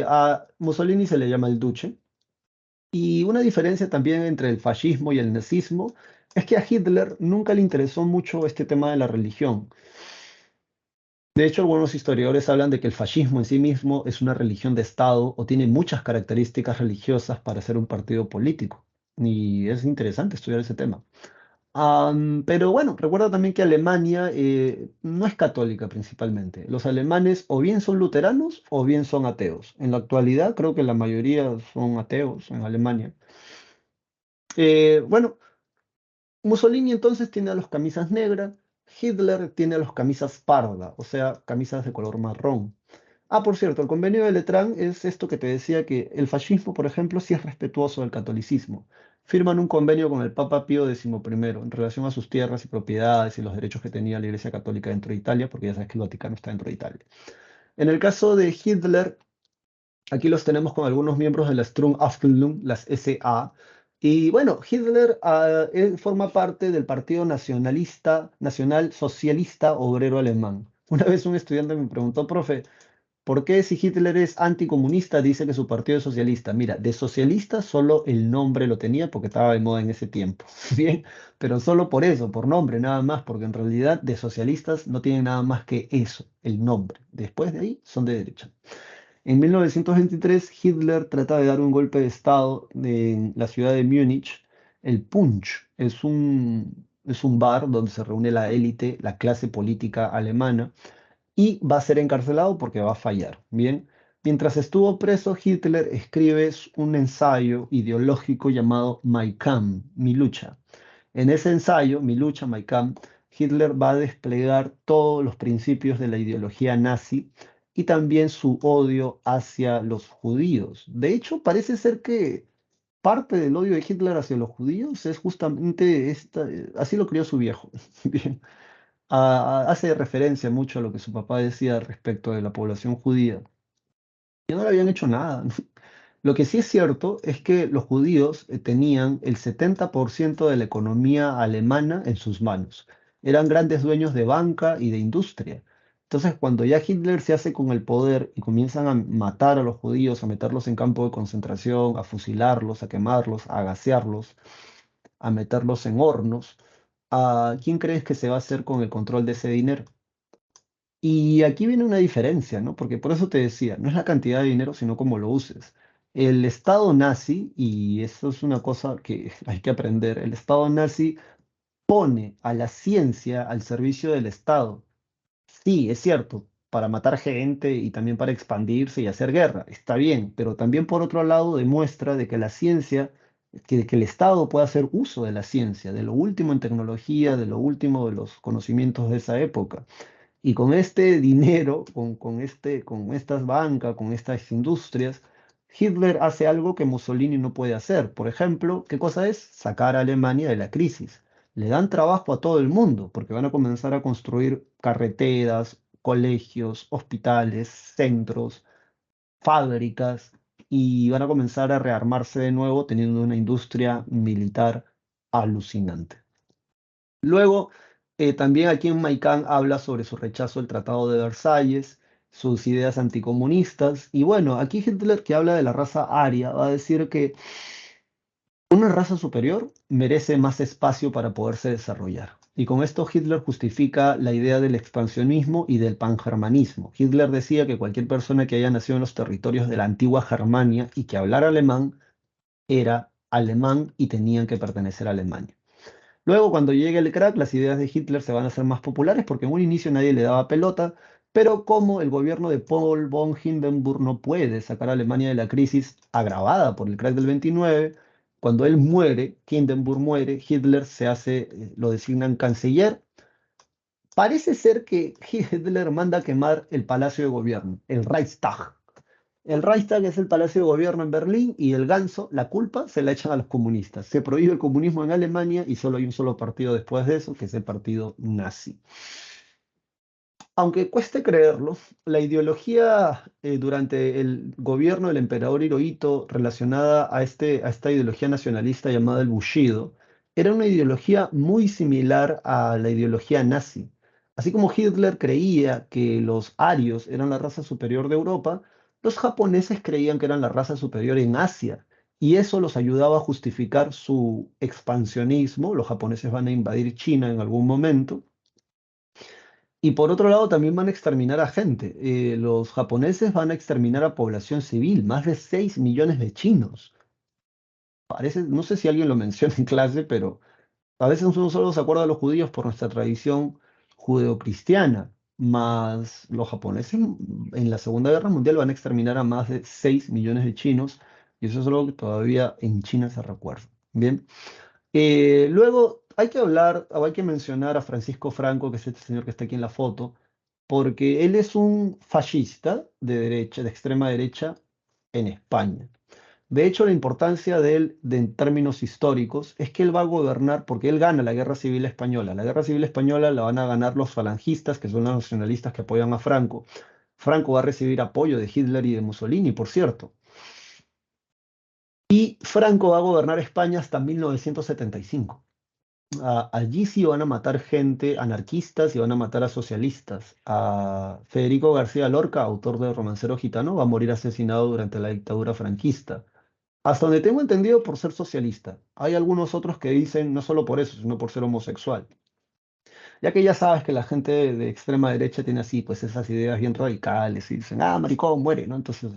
A Mussolini se le llama el Duce. Y una diferencia también entre el fascismo y el nazismo es que a Hitler nunca le interesó mucho este tema de la religión. De hecho, algunos historiadores hablan de que el fascismo en sí mismo es una religión de Estado o tiene muchas características religiosas para ser un partido político. Y es interesante estudiar ese tema. Pero bueno, recuerda también que Alemania no es católica principalmente. Los alemanes o bien son luteranos o bien son ateos. En la actualidad creo que la mayoría son ateos en Alemania. Bueno, Mussolini entonces tiene a los camisas negras, Hitler tiene a los camisas parda, o sea, camisas de color marrón. Por cierto, el convenio de Letrán es esto que te decía que el fascismo, por ejemplo, sí es respetuoso del catolicismo. Firman un convenio con el Papa Pío XI en relación a sus tierras y propiedades y los derechos que tenía la Iglesia Católica dentro de Italia, porque ya sabes que el Vaticano está dentro de Italia. En el caso de Hitler, aquí los tenemos con algunos miembros de la Sturmaufklärung, las SA. Y bueno, Hitler él forma parte del Partido Nacionalista, Nacional Socialista Obrero Alemán. Una vez un estudiante me preguntó, profe, ¿por qué si Hitler es anticomunista dice que su partido es socialista? Mira, de socialista solo el nombre lo tenía porque estaba de moda en ese tiempo. Bien, pero solo por eso, por nombre, nada más, porque en realidad de socialistas no tienen nada más que eso, el nombre. Después de ahí son de derecha. En 1923, Hitler trata de dar un golpe de estado en la ciudad de Múnich. El Punch es un bar donde se reúne la élite, la clase política alemana, y va a ser encarcelado porque va a fallar. Bien, mientras estuvo preso, Hitler escribe un ensayo ideológico llamado Mein Kampf, Mi lucha. En ese ensayo, Mi lucha, Mein Kampf, Hitler va a desplegar todos los principios de la ideología nazi y también su odio hacia los judíos. De hecho, parece ser que parte del odio de Hitler hacia los judíos es justamente esta, así lo crió su viejo. Bien, hace referencia mucho a lo que su papá decía respecto de la población judía. Que no le habían hecho nada. Lo que sí es cierto es que los judíos tenían el 70% de la economía alemana en sus manos. Eran grandes dueños de banca y de industria. Entonces, cuando ya Hitler se hace con el poder y comienzan a matar a los judíos, a meterlos en campo de concentración, a fusilarlos, a quemarlos, a gasearlos, a meterlos en hornos, ¿a quién crees que se va a hacer con el control de ese dinero? Y aquí viene una diferencia, ¿no? Porque por eso te decía, no es la cantidad de dinero, sino cómo lo uses. El Estado nazi, y eso es una cosa que hay que aprender, el Estado nazi pone a la ciencia al servicio del Estado. Sí, es cierto, para matar gente y también para expandirse y hacer guerra, está bien, pero también por otro lado demuestra de que la ciencia, que el Estado puede hacer uso de la ciencia, de lo último en tecnología, de lo último de los conocimientos de esa época. Y con este dinero, con estas bancas, con estas industrias, Hitler hace algo que Mussolini no puede hacer. Por ejemplo, ¿qué cosa es? Sacar a Alemania de la crisis. Le dan trabajo a todo el mundo porque van a comenzar a construir carreteras, colegios, hospitales, centros, fábricas y van a comenzar a rearmarse de nuevo teniendo una industria militar alucinante. Luego, también aquí en Maicán habla sobre su rechazo al Tratado de Versalles, sus ideas anticomunistas. Y bueno, aquí Hitler, que habla de la raza aria, va a decir que una raza superior merece más espacio para poderse desarrollar. Y con esto Hitler justifica la idea del expansionismo y del pangermanismo. Hitler decía que cualquier persona que haya nacido en los territorios de la antigua Germania y que hablara alemán era alemán y tenían que pertenecer a Alemania. Luego, cuando llegue el crack, las ideas de Hitler se van a hacer más populares porque en un inicio nadie le daba pelota, pero como el gobierno de Paul von Hindenburg no puede sacar a Alemania de la crisis agravada por el crack del 29, cuando él muere, Hindenburg muere, Hitler se hace, lo designan canciller. Parece ser que Hitler manda a quemar el palacio de gobierno, el Reichstag. El Reichstag es el palacio de gobierno en Berlín y el ganso, la culpa, se la echan a los comunistas. Se prohíbe el comunismo en Alemania y solo hay un solo partido después de eso, que es el partido nazi. Aunque cueste creerlo, la ideología durante el gobierno del emperador Hirohito relacionada a esta ideología nacionalista llamada el Bushido era una ideología muy similar a la ideología nazi. Así como Hitler creía que los arios eran la raza superior de Europa, los japoneses creían que eran la raza superior en Asia. Y eso los ayudaba a justificar su expansionismo. Los japoneses van a invadir China en algún momento y por otro lado, también van a exterminar a gente. Los japoneses van a exterminar a población civil, más de 6 millones de chinos. Parece, no sé si alguien lo menciona en clase, pero a veces uno solo se acuerda de los judíos por nuestra tradición judeocristiana, más los japoneses en la Segunda Guerra Mundial van a exterminar a más de 6 millones de chinos, y eso es algo que todavía en China se recuerda. Bien. Luego hay que hablar, o hay que mencionar a Francisco Franco, que es este señor que está aquí en la foto, porque él es un fascista de derecha, de extrema derecha en España. De hecho, la importancia de él en términos históricos es que él va a gobernar porque él gana la Guerra Civil Española. La Guerra Civil Española la van a ganar los falangistas, que son los nacionalistas que apoyan a Franco. Franco va a recibir apoyo de Hitler y de Mussolini, por cierto. Y Franco va a gobernar España hasta 1975. Allí sí van a matar gente, anarquistas, y van a matar a socialistas. A Federico García Lorca, autor de Romancero Gitano, va a morir asesinado durante la dictadura franquista. Hasta donde tengo entendido, por ser socialista. Hay algunos otros que dicen no solo por eso, sino por ser homosexual. Ya que ya sabes que la gente de extrema derecha tiene así, pues esas ideas bien radicales y dicen, ah, maricón, muere, ¿no? Entonces,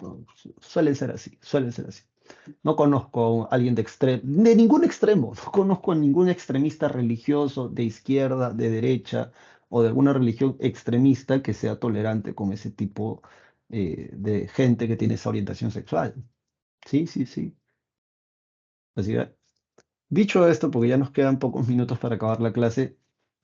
no, suelen ser así, suelen ser así. No conozco a alguien de ningún extremo, no conozco a ningún extremista religioso de izquierda, de derecha o de alguna religión extremista que sea tolerante con ese tipo de gente que tiene esa orientación sexual. Sí, sí, sí. Así que, dicho esto, porque ya nos quedan pocos minutos para acabar la clase,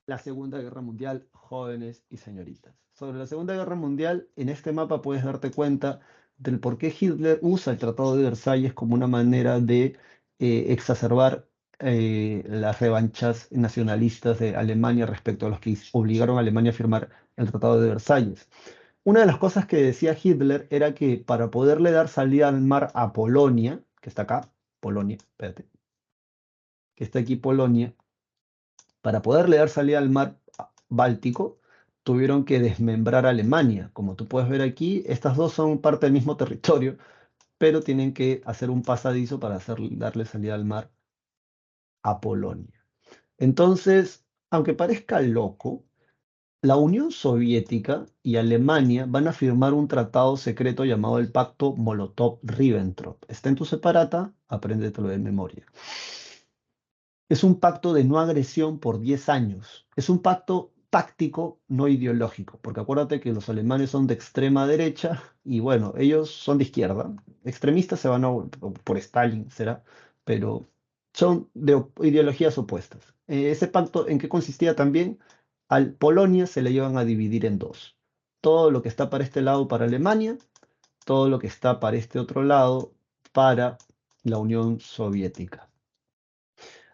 la Segunda Guerra Mundial, jóvenes y señoritas. Sobre la Segunda Guerra Mundial, en este mapa puedes darte cuenta del por qué Hitler usa el Tratado de Versalles como una manera de exacerbar las revanchas nacionalistas de Alemania respecto a los que obligaron a Alemania a firmar el Tratado de Versalles. Una de las cosas que decía Hitler era que para poderle dar salida al mar a Polonia, que está acá, Polonia, espérate, que está aquí Polonia, para poderle dar salida al mar Báltico, tuvieron que desmembrar a Alemania. Como tú puedes ver aquí, estas dos son parte del mismo territorio, pero tienen que hacer un pasadizo para darle salida al mar a Polonia. Entonces, aunque parezca loco, la Unión Soviética y Alemania van a firmar un tratado secreto llamado el Pacto Molotov-Ribbentrop. Está en tu separata, apréndetelo de memoria. Es un pacto de no agresión por 10 años. Es un pacto táctico, no ideológico, porque acuérdate que los alemanes son de extrema derecha y bueno, ellos son de izquierda. Extremistas se van a, por Stalin, será, pero son de ideologías opuestas. Ese pacto, ¿en qué consistía también? Al Polonia se le iban a dividir en dos. Todo lo que está para este lado para Alemania, todo lo que está para este otro lado para la Unión Soviética.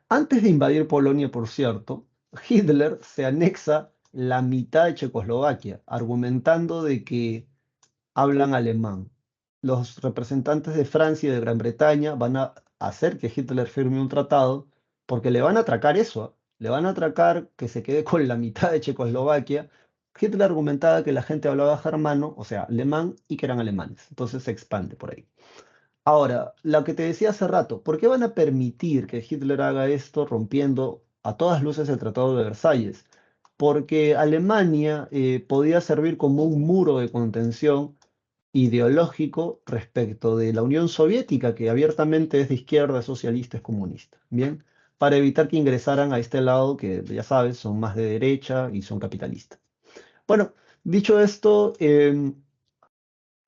Antes de invadir Polonia, por cierto, Hitler se anexa la mitad de Checoslovaquia, argumentando de que hablan alemán. Los representantes de Francia y de Gran Bretaña van a hacer que Hitler firme un tratado porque le van a atracar eso, ¿ah? Le van a atracar que se quede con la mitad de Checoslovaquia. Hitler argumentaba que la gente hablaba germano, o sea, alemán, y que eran alemanes. Entonces se expande por ahí. Ahora, lo que te decía hace rato, ¿por qué van a permitir que Hitler haga esto rompiendo a todas luces el Tratado de Versalles? Porque Alemania podía servir como un muro de contención ideológico respecto de la Unión Soviética, que abiertamente es de izquierda, socialista, es comunista. Bien, para evitar que ingresaran a este lado que, ya sabes, son más de derecha y son capitalistas. Bueno, dicho esto,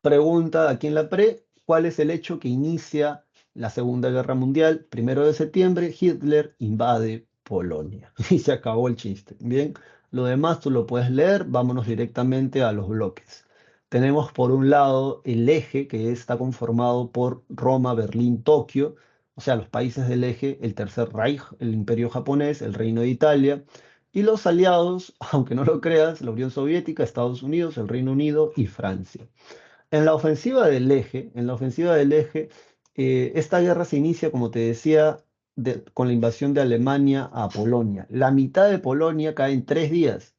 pregunta aquí en la pre, ¿cuál es el hecho que inicia la Segunda Guerra Mundial? 1 de septiembre, Hitler invade Polonia. Y se acabó el chiste. Bien, lo demás tú lo puedes leer, vámonos directamente a los bloques. Tenemos por un lado el eje que está conformado por Roma, Berlín, Tokio, o sea, los países del eje, el Tercer Reich, el Imperio japonés, el Reino de Italia, y los aliados, aunque no lo creas, la Unión Soviética, Estados Unidos, el Reino Unido y Francia. En la ofensiva del eje, esta guerra se inicia, como te decía, con la invasión de Alemania a Polonia. La mitad de Polonia cae en 3 días.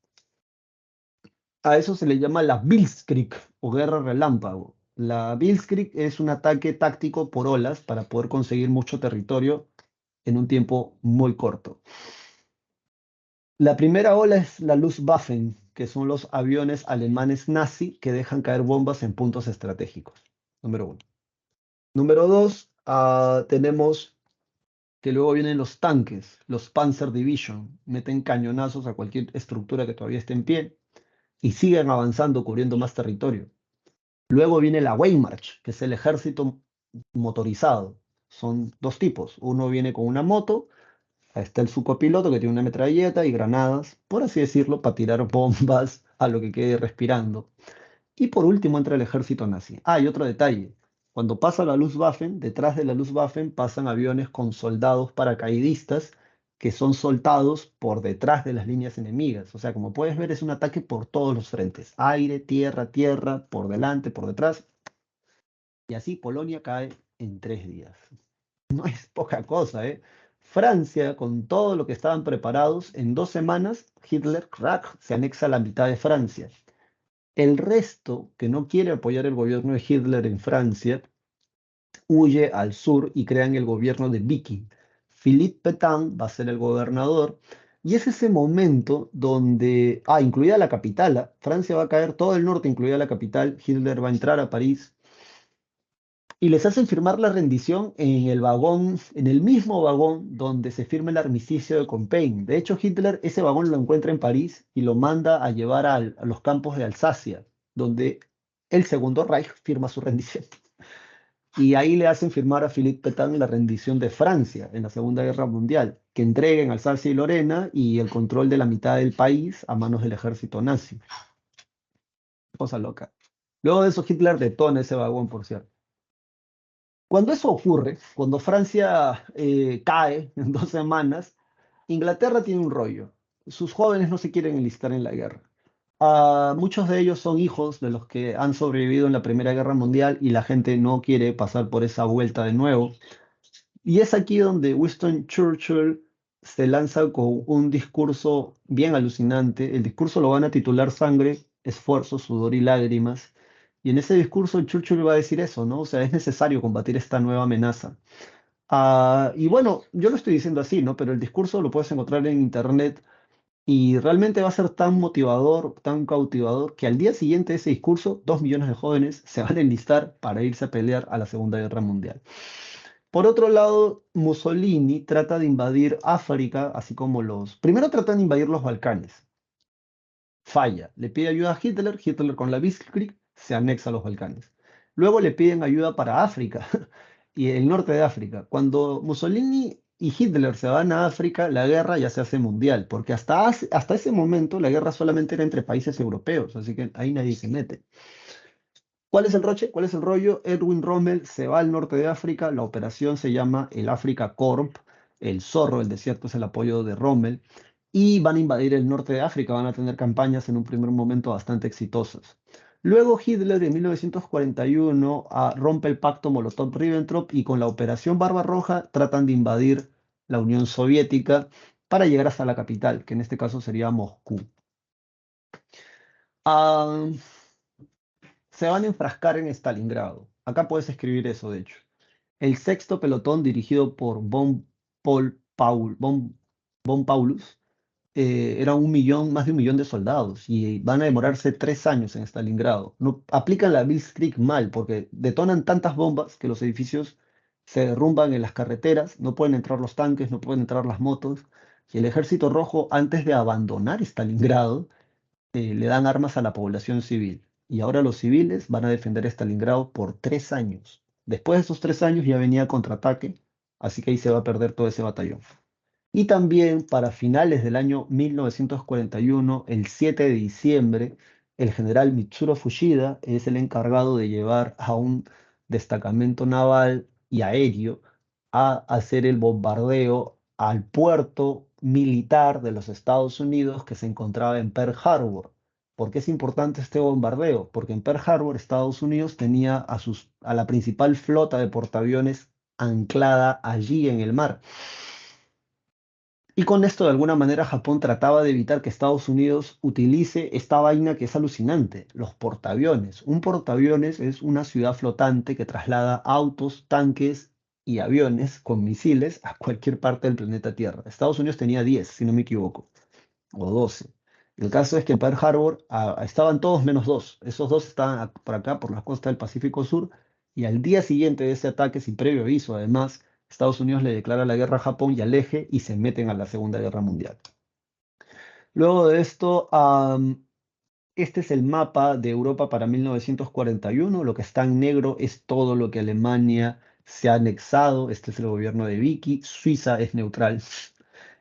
A eso se le llama la Blitzkrieg o guerra relámpago. La Blitzkrieg es un ataque táctico por olas para poder conseguir mucho territorio en un tiempo muy corto. La primera ola es la Luftwaffe, que son los aviones alemanes nazi que dejan caer bombas en puntos estratégicos. Número uno. Número dos, tenemos que luego vienen los tanques, los Panzer Division, meten cañonazos a cualquier estructura que todavía esté en pie y siguen avanzando cubriendo más territorio. Luego viene la Wehrmacht, que es el ejército motorizado. Son dos tipos. Uno viene con una moto, ahí está el su copiloto que tiene una metralleta y granadas, por así decirlo, para tirar bombas a lo que quede respirando. Y por último entra el ejército nazi. Ah, y otro detalle. Cuando pasa la Luftwaffe, detrás de la Luftwaffe pasan aviones con soldados paracaidistas que son soltados por detrás de las líneas enemigas. O sea, como puedes ver, es un ataque por todos los frentes. Aire, tierra, tierra, por delante, por detrás. Y así Polonia cae en 3 días. No es poca cosa, ¿eh? Francia, con todo lo que estaban preparados, en 2 semanas, Hitler, crack, se anexa la mitad de Francia. El resto, que no quiere apoyar el gobierno de Hitler en Francia, huye al sur y crean el gobierno de Vichy. Philippe Pétain va a ser el gobernador. Y es ese momento donde, incluida la capital, Francia va a caer todo el norte, incluida la capital, Hitler va a entrar a París, y les hacen firmar la rendición en el vagón, en el mismo vagón donde se firma el armisticio de Compiègne. De hecho, Hitler ese vagón lo encuentra en París y lo manda a llevar a los campos de Alsacia, donde el Segundo Reich firma su rendición. Y ahí le hacen firmar a Philippe Pétain la rendición de Francia en la Segunda Guerra Mundial, que entreguen Alsacia y Lorena y el control de la mitad del país a manos del ejército nazi. Cosa loca. Luego de eso, Hitler detona ese vagón, por cierto. Cuando eso ocurre, cuando Francia cae en 2 semanas, Inglaterra tiene un rollo. Sus jóvenes no se quieren enlistar en la guerra. Muchos de ellos son hijos de los que han sobrevivido en la Primera Guerra Mundial y la gente no quiere pasar por esa vuelta de nuevo. Y es aquí donde Winston Churchill se lanza con un discurso bien alucinante. El discurso lo van a titular Sangre, Esfuerzo, Sudor y Lágrimas. Y en ese discurso Churchill va a decir eso, ¿no? O sea, es necesario combatir esta nueva amenaza. Y bueno, yo lo estoy diciendo así, ¿no? Pero el discurso lo puedes encontrar en internet y realmente va a ser tan motivador, tan cautivador, que al día siguiente de ese discurso, 2 millones de jóvenes se van a enlistar para irse a pelear a la Segunda Guerra Mundial. Por otro lado, Mussolini trata de invadir África, así como los... Primero tratan de invadir los Balcanes. Falla. Le pide ayuda a Hitler. Hitler con la Blitzkrieg se anexa a los Balcanes. Luego le piden ayuda para África y el norte de África. Cuando Mussolini y Hitler se van a África, la guerra ya se hace mundial, porque hasta ese momento la guerra solamente era entre países europeos, así que ahí nadie se mete. ¿Cuál es el roche? ¿Cuál es el rollo? Erwin Rommel se va al norte de África, la operación se llama el Afrika Korps, el zorro del desierto es el apoyo de Rommel, y van a invadir el norte de África, van a tener campañas en un primer momento bastante exitosas. Luego Hitler en 1941 rompe el pacto Molotov-Ribbentrop y con la operación Barbarroja tratan de invadir la Unión Soviética para llegar hasta la capital, que en este caso sería Moscú. Ah, Se van a enfrascar en Stalingrado. Acá puedes escribir eso, de hecho. El sexto pelotón, dirigido por von Paulus, era más de 1 millón de soldados y van a demorarse 3 años en Stalingrado. No, aplican la Blitzkrieg mal porque detonan tantas bombas que los edificios se derrumban en las carreteras, no pueden entrar los tanques, no pueden entrar las motos. Y el ejército rojo, antes de abandonar Stalingrado, le dan armas a la población civil. Y ahora los civiles van a defender Stalingrado por 3 años. Después de esos 3 años ya venía contraataque, así que ahí se va a perder todo ese batallón. Y también para finales del año 1941, el 7 de diciembre, el general Mitsuro Fuchida es el encargado de llevar a un destacamento naval y aéreo a hacer el bombardeo al puerto militar de los Estados Unidos que se encontraba en Pearl Harbor. ¿Por qué es importante este bombardeo? Porque en Pearl Harbor Estados Unidos tenía a la principal flota de portaaviones anclada allí en el mar. Y con esto, de alguna manera, Japón trataba de evitar que Estados Unidos utilice esta vaina que es alucinante, los portaaviones. Un portaaviones es una ciudad flotante que traslada autos, tanques y aviones con misiles a cualquier parte del planeta Tierra. Estados Unidos tenía 10, si no me equivoco, o 12. El caso es que en Pearl Harbor estaban todos menos dos. Esos dos estaban por acá, por las costas del Pacífico Sur, y al día siguiente de ese ataque, sin previo aviso, además, Estados Unidos le declara la guerra a Japón y al eje y se meten a la Segunda Guerra Mundial. Luego de esto, este es el mapa de Europa para 1941. Lo que está en negro es todo lo que Alemania se ha anexado. Este es el gobierno de Vichy. Suiza es neutral.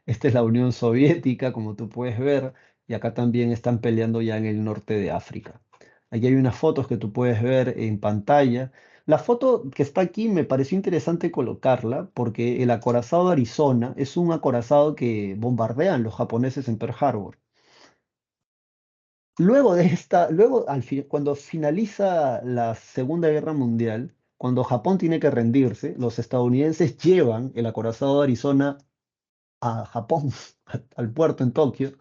Esta es la Unión Soviética, como tú puedes ver. Y acá también están peleando ya en el norte de África. Aquí hay unas fotos que tú puedes ver en pantalla. La foto que está aquí me pareció interesante colocarla porque el acorazado Arizona es un acorazado que bombardean los japoneses en Pearl Harbor. Cuando finaliza la Segunda Guerra Mundial, cuando Japón tiene que rendirse, los estadounidenses llevan el acorazado Arizona a Japón, al puerto en Tokio,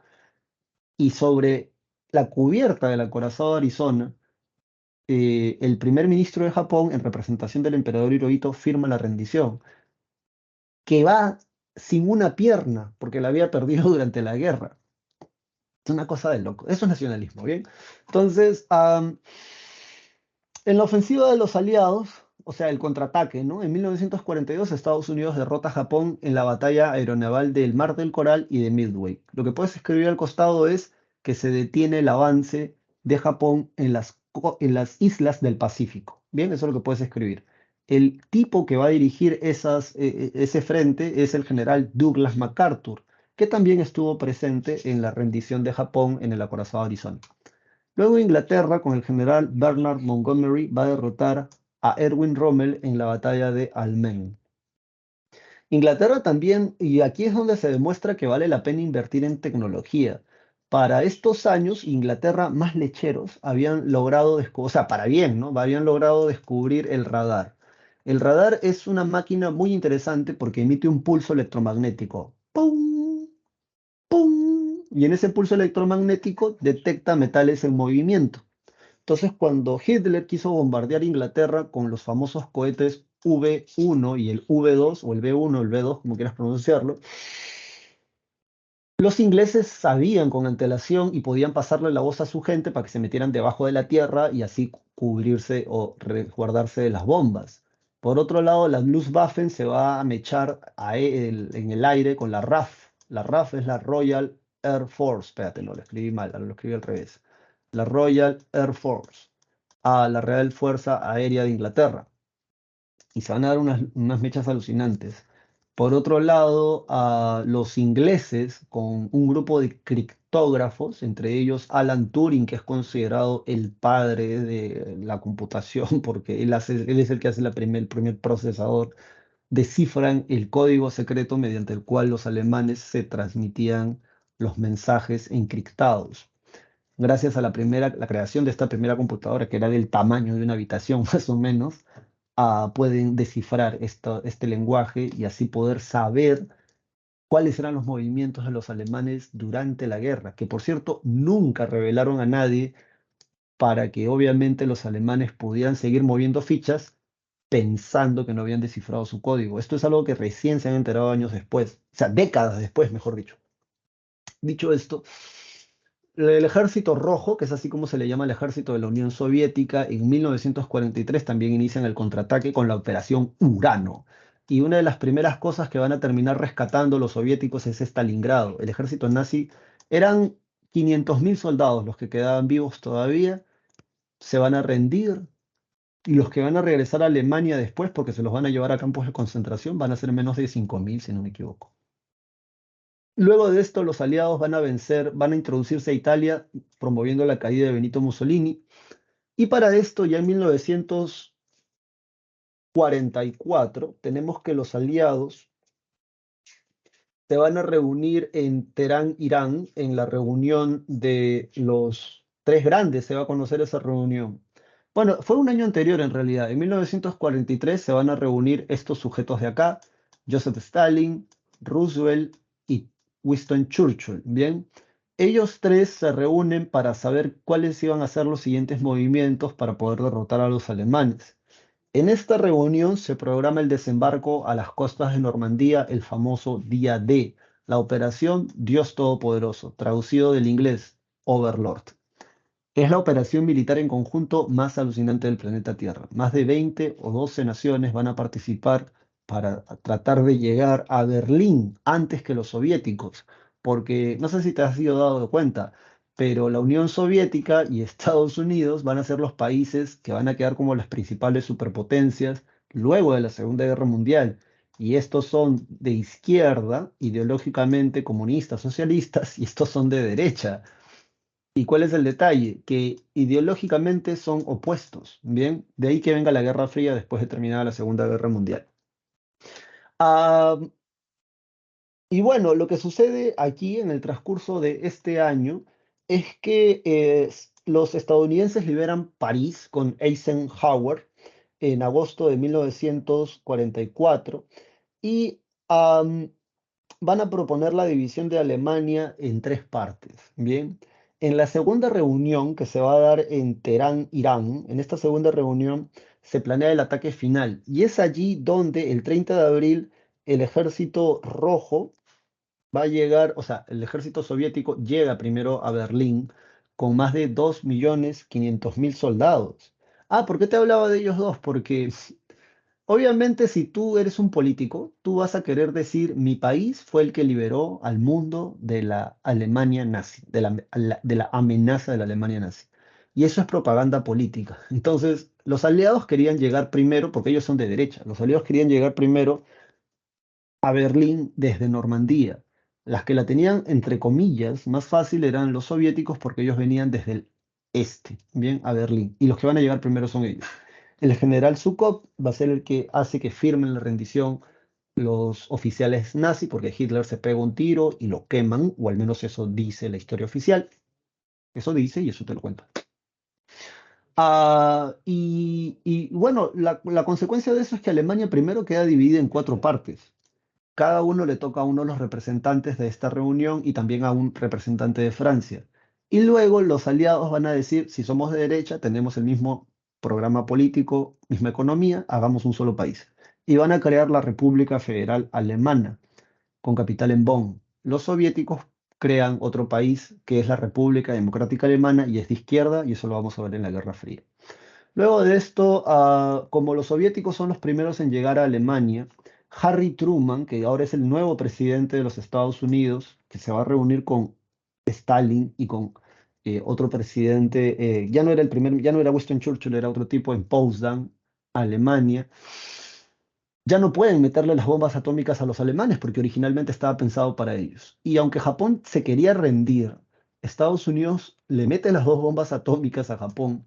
y sobre la cubierta del acorazado Arizona, el primer ministro de Japón, en representación del emperador Hirohito, firma la rendición, que va sin una pierna, porque la había perdido durante la guerra. Es una cosa de loco. Eso es nacionalismo, ¿bien? Entonces, en la ofensiva de los aliados, o sea, el contraataque, ¿no? En 1942 Estados Unidos derrota a Japón en la batalla aeronaval del Mar del Coral y de Midway. Lo que puedes escribir al costado es que se detiene el avance de Japón en las islas del Pacífico. Bien, eso es lo que puedes escribir. El tipo que va a dirigir ese frente es el general Douglas MacArthur, que también estuvo presente en la rendición de Japón en el acorazado Arizona. Luego Inglaterra, con el general Bernard Montgomery, va a derrotar a Erwin Rommel en la batalla de Almain. Inglaterra también, y aquí es donde se demuestra que vale la pena invertir en tecnología. Para estos años, Inglaterra más lecheros habían logrado, o sea, para bien, ¿no? Habían logrado descubrir el radar. El radar es una máquina muy interesante porque emite un pulso electromagnético. ¡Pum! ¡Pum! Y en ese pulso electromagnético detecta metales en movimiento. Entonces, cuando Hitler quiso bombardear Inglaterra con los famosos cohetes V1 y el V2, o el B1 o el B2, como quieras pronunciarlo, los ingleses sabían con antelación y podían pasarle la voz a su gente para que se metieran debajo de la tierra y así cubrirse o resguardarse de las bombas. Por otro lado, la Luftwaffe se va a mechar en el aire con la RAF. La RAF es la Royal Air Force. Espérate, no lo escribí mal, lo escribí al revés. La Royal Air Force, a la Real Fuerza Aérea de Inglaterra, y se van a dar unas mechas alucinantes. Por otro lado, a los ingleses, con un grupo de criptógrafos, entre ellos Alan Turing, que es considerado el padre de la computación, porque él es el que hace el primer procesador, descifran el código secreto mediante el cual los alemanes se transmitían los mensajes encriptados. Gracias a la creación de esta primera computadora, que era del tamaño de una habitación más o menos, pueden descifrar este lenguaje y así poder saber cuáles eran los movimientos de los alemanes durante la guerra, que por cierto nunca revelaron a nadie para que obviamente los alemanes pudieran seguir moviendo fichas pensando que no habían descifrado su código. Esto es algo que recién se han enterado años después, o sea, décadas después, mejor dicho. Dicho esto, el Ejército Rojo, que es así como se le llama el ejército de la Unión Soviética, en 1943 también inician el contraataque con la Operación Urano. Y una de las primeras cosas que van a terminar rescatando los soviéticos es Stalingrado. El ejército nazi eran 500.000 soldados los que quedaban vivos todavía, se van a rendir y los que van a regresar a Alemania después, porque se los van a llevar a campos de concentración, van a ser menos de 5.000, si no me equivoco. Luego de esto, los aliados van a vencer, van a introducirse a Italia, promoviendo la caída de Benito Mussolini. Y para esto, ya en 1944, tenemos que los aliados se van a reunir en Teherán, Irán, en la reunión de los tres grandes, se va a conocer esa reunión. Bueno, fue un año anterior en realidad. En 1943 se van a reunir estos sujetos de acá, Joseph Stalin, Roosevelt y Winston Churchill. Bien, ellos tres se reúnen para saber cuáles iban a ser los siguientes movimientos para poder derrotar a los alemanes. En esta reunión se programa el desembarco a las costas de Normandía, el famoso Día D, la operación Dios Todopoderoso, traducido del inglés Overlord. Es la operación militar en conjunto más alucinante del planeta Tierra. Más de 20 o 12 naciones van a participar para tratar de llegar a Berlín antes que los soviéticos, porque no sé si te has sido dado cuenta, pero la Unión Soviética y Estados Unidos van a ser los países que van a quedar como las principales superpotencias luego de la Segunda Guerra Mundial. Y estos son de izquierda, ideológicamente comunistas, socialistas, y estos son de derecha. ¿Y cuál es el detalle? Que ideológicamente son opuestos, ¿bien? De ahí que venga la Guerra Fría después de terminada la Segunda Guerra Mundial. Ah, y bueno, lo que sucede aquí en el transcurso de este año es que los estadounidenses liberan París con Eisenhower en agosto de 1944 y am, van a proponer la división de Alemania en tres partes. Bien, en la segunda reunión que se va a dar en Teherán, Irán, en esta segunda reunión se planea el ataque final y es allí donde el 30 de abril el ejército rojo va a llegar, o sea, el ejército soviético llega primero a Berlín con más de 2.500.000 soldados. Ah, ¿por qué te hablaba de ellos dos? Porque obviamente, si tú eres un político, tú vas a querer decir, mi país fue el que liberó al mundo de la Alemania nazi, de la amenaza de la Alemania nazi. Y eso es propaganda política. Entonces, los aliados querían llegar primero, porque ellos son de derecha, los aliados querían llegar primero a Berlín desde Normandía. Las que la tenían, entre comillas, más fácil eran los soviéticos porque ellos venían desde el este, bien, a Berlín. Y los que van a llegar primero son ellos. El general Zhukov va a ser el que hace que firmen la rendición los oficiales nazis, porque Hitler se pega un tiro y lo queman, o al menos eso dice la historia oficial. Eso dice y eso te lo cuento. Y bueno, la consecuencia de eso es que Alemania primero queda dividida en cuatro partes. Cada uno le toca a uno de los representantes de esta reunión y también a un representante de Francia. Y luego los aliados van a decir, si somos de derecha, tenemos el mismo programa político, misma economía, hagamos un solo país. Y van a crear la República Federal Alemana, con capital en Bonn. Los soviéticos crean otro país que es la República Democrática Alemana y es de izquierda, y eso lo vamos a ver en la Guerra Fría. Luego de esto, como los soviéticos son los primeros en llegar a Alemania, Harry Truman, que ahora es el nuevo presidente de los Estados Unidos, que se va a reunir con Stalin y con otro presidente, ya no era el primer, ya no era Winston Churchill, era otro tipo en Potsdam, Alemania, ya no pueden meterle las bombas atómicas a los alemanes porque originalmente estaba pensado para ellos. Y aunque Japón se quería rendir, Estados Unidos le mete las dos bombas atómicas a Japón,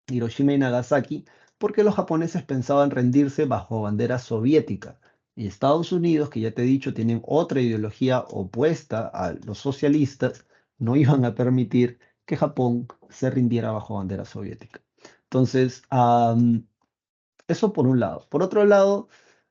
Hiroshima y Nagasaki, porque los japoneses pensaban rendirse bajo bandera soviética. Y Estados Unidos, que ya te he dicho, tienen otra ideología opuesta a los socialistas, no iban a permitir que Japón se rindiera bajo bandera soviética. Entonces, eso por un lado. Por otro lado,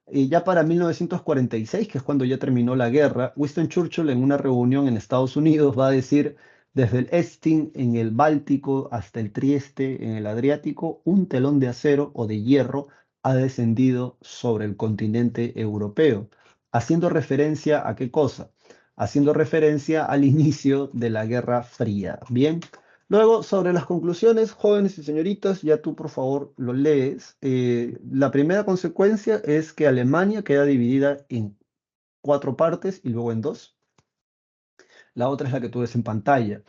ya para 1946, que es cuando ya terminó la guerra, Winston Churchill en una reunión en Estados Unidos va a decir, desde el Esting en el Báltico hasta el Trieste en el Adriático, un telón de acero o de hierro ha descendido sobre el continente europeo, haciendo referencia a qué cosa, haciendo referencia al inicio de la Guerra Fría. Bien. Luego, sobre las conclusiones, jóvenes y señoritas, ya tú por favor lo lees. La primera consecuencia es que Alemania queda dividida en cuatro partes y luego en dos. La otra es la que tú ves en pantalla.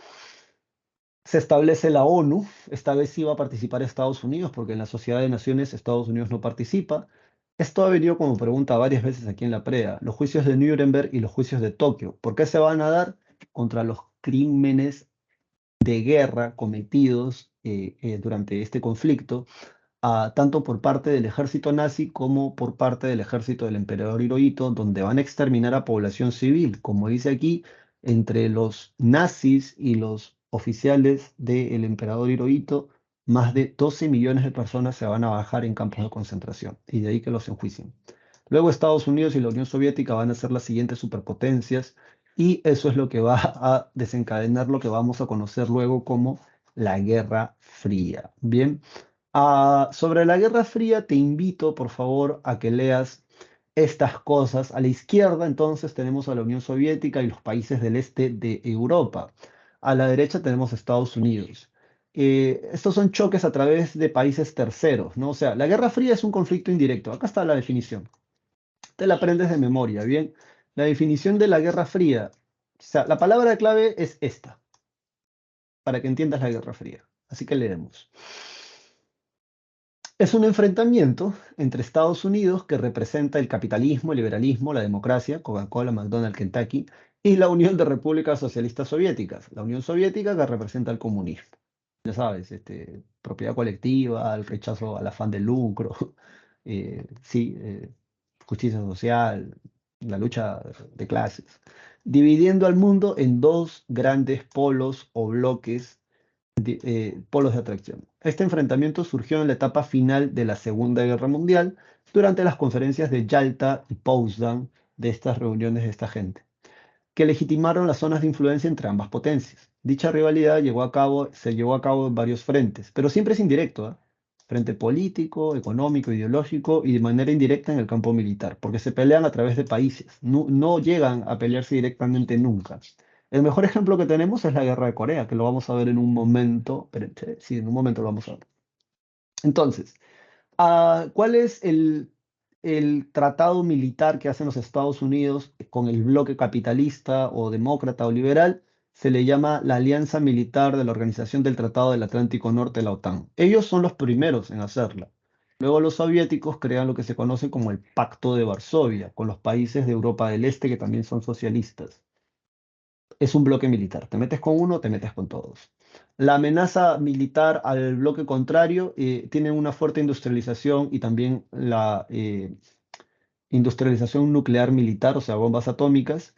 Se establece la ONU. Esta vez sí va a participar Estados Unidos, porque en la Sociedad de Naciones Estados Unidos no participa. Esto ha venido como pregunta varias veces aquí en la PREA. Los juicios de Nuremberg y los juicios de Tokio. ¿Por qué se van a dar? Contra los crímenes de guerra cometidos durante este conflicto, tanto por parte del ejército nazi como por parte del ejército del emperador Hirohito, donde van a exterminar a población civil. Como dice aquí, entre los nazis y los oficiales del emperador Hirohito, más de 12 millones de personas se van a bajar en campos de concentración, y de ahí que los enjuicien. Luego Estados Unidos y la Unión Soviética van a ser las siguientes superpotencias y eso es lo que va a desencadenar lo que vamos a conocer luego como la Guerra Fría. Bien, sobre la Guerra Fría te invito por favor a que leas estas cosas. A la izquierda entonces tenemos a la Unión Soviética y los países del este de Europa. A la derecha tenemos Estados Unidos. Estos son choques a través de países terceros, ¿no? O sea, la Guerra Fría es un conflicto indirecto. Acá está la definición. Te la aprendes de memoria, ¿bien? La definición de la Guerra Fría. O sea, la palabra clave es esta, para que entiendas la Guerra Fría. Así que leemos. Es un enfrentamiento entre Estados Unidos, que representa el capitalismo, el liberalismo, la democracia, Coca-Cola, McDonald's, Kentucky, y la Unión de Repúblicas Socialistas Soviéticas, la Unión Soviética que representa el comunismo. Ya sabes, propiedad colectiva, el rechazo al afán de lucro, sí, justicia social, la lucha de clases, dividiendo al mundo en dos grandes polos o bloques, polos de atracción. Este enfrentamiento surgió en la etapa final de la Segunda Guerra Mundial, durante las conferencias de Yalta y Potsdam de estas reuniones de esta gente que legitimaron las zonas de influencia entre ambas potencias. Dicha rivalidad se llevó a cabo en varios frentes, pero siempre es indirecto, ¿ah? Frente político, económico, ideológico y de manera indirecta en el campo militar, porque se pelean a través de países, no llegan a pelearse directamente nunca. El mejor ejemplo que tenemos es la guerra de Corea, que lo vamos a ver en un momento, espérense, sí, en un momento lo vamos a ver. Entonces, ¿cuál es el tratado militar que hacen los Estados Unidos con el bloque capitalista o demócrata o liberal? Se le llama la Alianza Militar de la Organización del Tratado del Atlántico Norte, la OTAN. Ellos son los primeros en hacerla. Luego los soviéticos crean lo que se conoce como el Pacto de Varsovia, con los países de Europa del Este que también son socialistas. Es un bloque militar. Te metes con uno, te metes con todos. La amenaza militar al bloque contrario tiene una fuerte industrialización y también la industrialización nuclear militar, o sea, bombas atómicas.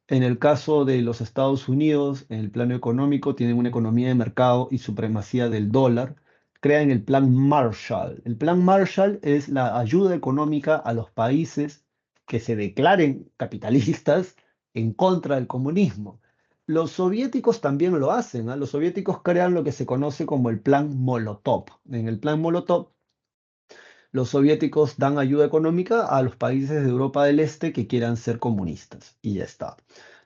En el caso de los Estados Unidos, en el plano económico, tienen una economía de mercado y supremacía del dólar. Crean el Plan Marshall. El Plan Marshall es la ayuda económica a los países que se declaren capitalistas en contra del comunismo. Los soviéticos también lo hacen, ¿ah? Los soviéticos crean lo que se conoce como el Plan Molotov. En el Plan Molotov los soviéticos dan ayuda económica a los países de Europa del Este que quieran ser comunistas. Y ya está.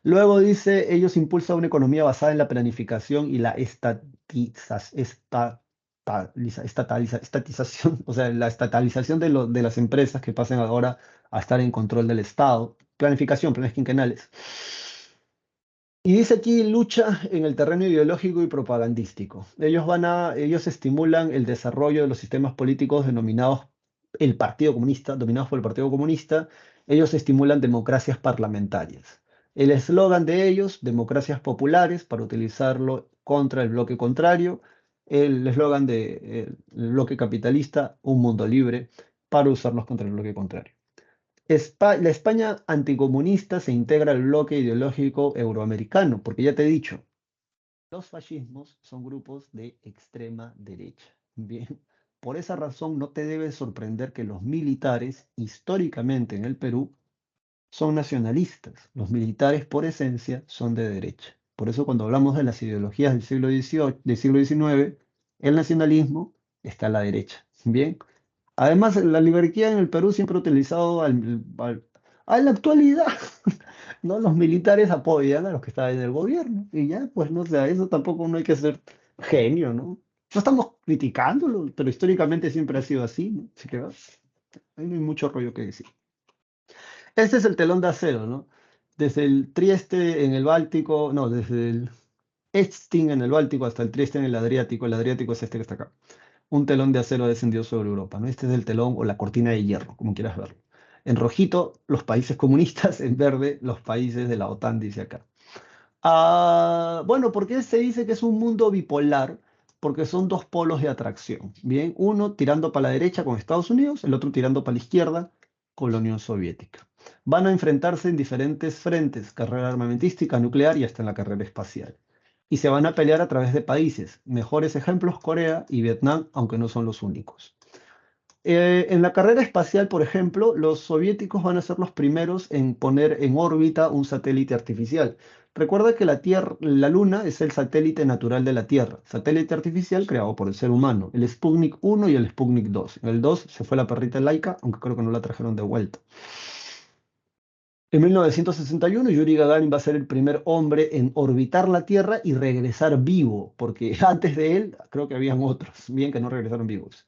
Luego dice, ellos impulsan una economía basada en la planificación y la estatización, o sea, la estatalización de las empresas que pasen ahora a estar en control del Estado. Planificación, planes quinquenales. Y dice aquí lucha en el terreno ideológico y propagandístico. Ellos estimulan el desarrollo de los sistemas políticos denominados el Partido Comunista, dominados por el Partido Comunista. Ellos estimulan democracias parlamentarias. El eslogan de ellos, democracias populares, para utilizarlo contra el bloque contrario. El eslogan del bloque capitalista, un mundo libre, para usarlos contra el bloque contrario. La España anticomunista se integra al bloque ideológico euroamericano, porque ya te he dicho, los fascismos son grupos de extrema derecha. Bien, por esa razón no te debe sorprender que los militares, históricamente en el Perú, son nacionalistas. Los militares, por esencia, son de derecha. Por eso cuando hablamos de las ideologías del siglo XVIII, del siglo XIX, el nacionalismo está a la derecha. Bien, además, la oligarquía en el Perú siempre ha utilizado a la actualidad, ¿no? Los militares apoyan a los que están en el gobierno. Y ya, pues no sé, eso tampoco no hay que ser genio, ¿no? No estamos criticándolo, pero históricamente siempre ha sido así, ¿no? Así que ahí no hay mucho rollo que decir. Este es el telón de acero, ¿no? Desde el Trieste en el Báltico, no, desde el Esting en el Báltico hasta el Trieste en el Adriático es este que está acá. Un telón de acero descendió sobre Europa, ¿no? Este es el telón o la cortina de hierro, como quieras verlo. En rojito, los países comunistas, en verde, los países de la OTAN, dice acá. Bueno, ¿por qué se dice que es un mundo bipolar? Porque son dos polos de atracción, ¿bien? Uno tirando para la derecha con Estados Unidos, el otro tirando para la izquierda con la Unión Soviética. Van a enfrentarse en diferentes frentes, carrera armamentística, nuclear y hasta en la carrera espacial. Y se van a pelear a través de países. Mejores ejemplos, Corea y Vietnam, aunque no son los únicos. En la carrera espacial, por ejemplo, los soviéticos van a ser los primeros en poner en órbita un satélite artificial. Recuerda que la Luna es el satélite natural de la Tierra, satélite artificial creado por el ser humano, el Sputnik 1 y el Sputnik 2. En el 2 se fue la perrita Laika, aunque creo que no la trajeron de vuelta. En 1961, Yuri Gagarin va a ser el primer hombre en orbitar la Tierra y regresar vivo, porque antes de él creo que habían otros, bien que no regresaron vivos.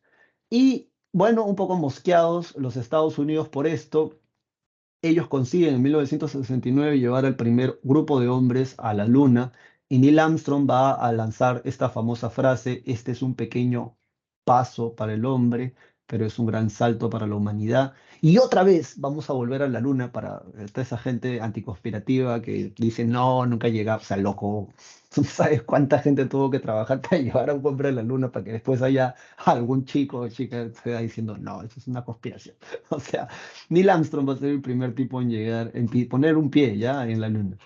Y bueno, un poco mosqueados los Estados Unidos por esto, ellos consiguen en 1969 llevar al primer grupo de hombres a la Luna y Neil Armstrong va a lanzar esta famosa frase, este es un pequeño paso para el hombre, pero es un gran salto para la humanidad. Y otra vez vamos a volver a la luna para toda esa gente anticonspirativa que dice, no, nunca llega, o sea, loco. ¿Tú sabes cuánta gente tuvo que trabajar para llevar a un hombre a la luna para que después haya algún chico o chica que esté diciendo, no, eso es una conspiración? O sea, Neil Armstrong va a ser el primer tipo en llegar, poner un pie ya en la luna.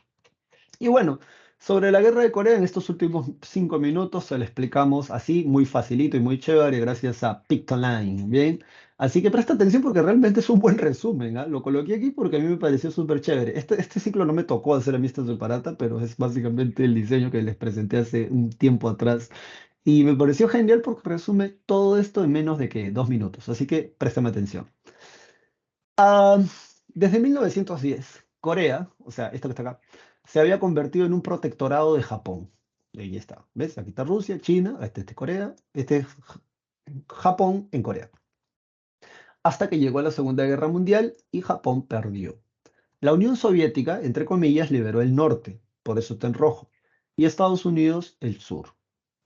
Y bueno, sobre la guerra de Corea, en estos últimos 5 minutos se lo explicamos así, muy facilito y muy chévere, gracias a Pictoline, ¿bien? Así que presta atención porque realmente es un buen resumen, ¿ah? Lo coloqué aquí porque a mí me pareció súper chévere. Este ciclo no me tocó hacer a mí esta separata, pero es básicamente el diseño que les presenté hace un tiempo atrás. Y me pareció genial porque resume todo esto en menos de que 2 minutos. Así que préstame atención. Ah, desde 1910, Corea, o sea, esto que está acá, se había convertido en un protectorado de Japón. Y ahí está. ¿Ves? Aquí está Rusia, China, este es Corea, este es Japón en Corea. Hasta que llegó la Segunda Guerra Mundial y Japón perdió. La Unión Soviética, entre comillas, liberó el norte, por eso está en rojo, y Estados Unidos el sur.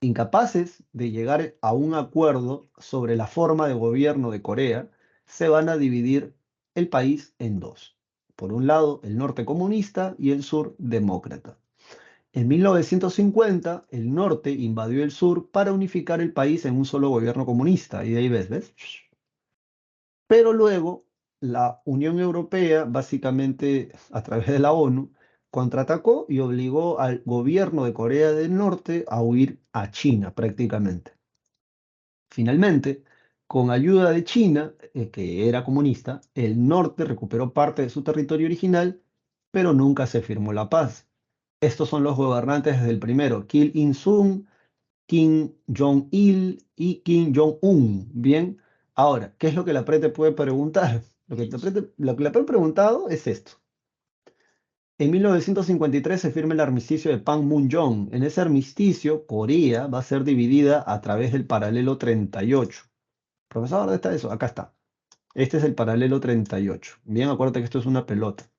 Incapaces de llegar a un acuerdo sobre la forma de gobierno de Corea, se van a dividir el país en dos. Por un lado, el norte comunista y el sur demócrata. En 1950, el norte invadió el sur para unificar el país en un solo gobierno comunista. Y de ahí ves. Pero luego la Unión Europea, básicamente a través de la ONU, contraatacó y obligó al gobierno de Corea del Norte a huir a China prácticamente. Finalmente, con ayuda de China, que era comunista, el norte recuperó parte de su territorio original, pero nunca se firmó la paz. Estos son los gobernantes desde el primero, Kim Il-sung, Kim Jong-il y Kim Jong-un. Bien, ahora, ¿qué es lo que la PRE te puede preguntar? Lo que la PRE ha preguntado es esto. En 1953 se firma el armisticio de Panmunjom. En ese armisticio, Corea va a ser dividida a través del paralelo 38. Profesor, ¿dónde está eso? Acá está. Este es el paralelo 38. Bien, acuérdate que esto es una pelota.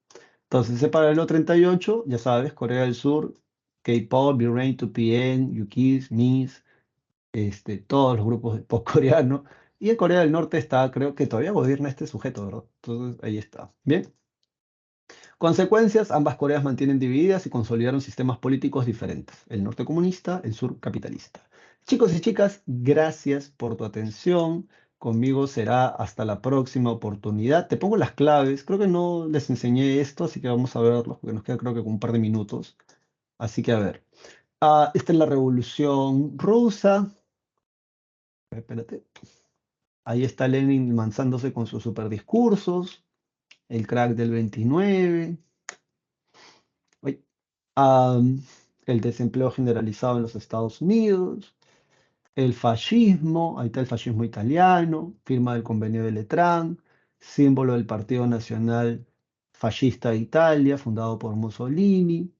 Entonces, ese paralelo 38, ya sabes, Corea del Sur, K-pop, B-Rain, 2PM, U-Kiss, Miss, todos los grupos de pop coreano. Y en Corea del Norte está, creo que todavía gobierna este sujeto, ¿verdad? Entonces, ahí está. Bien. Consecuencias, ambas Coreas mantienen divididas y consolidaron sistemas políticos diferentes, el norte comunista, el sur capitalista. Chicos y chicas, gracias por tu atención. Conmigo será hasta la próxima oportunidad. Te pongo las claves. Creo que no les enseñé esto, así que vamos a verlo, porque nos queda creo que con un par de minutos. Así que a ver. Esta es la Revolución Rusa. Espérate. Ahí está Lenin lanzándose con sus superdiscursos. El crack del 29. Uy. am, el desempleo generalizado en los Estados Unidos, el fascismo, ahí está el fascismo italiano, firma del Convenio de Letrán, símbolo del Partido Nacional Fascista de Italia, fundado por Mussolini.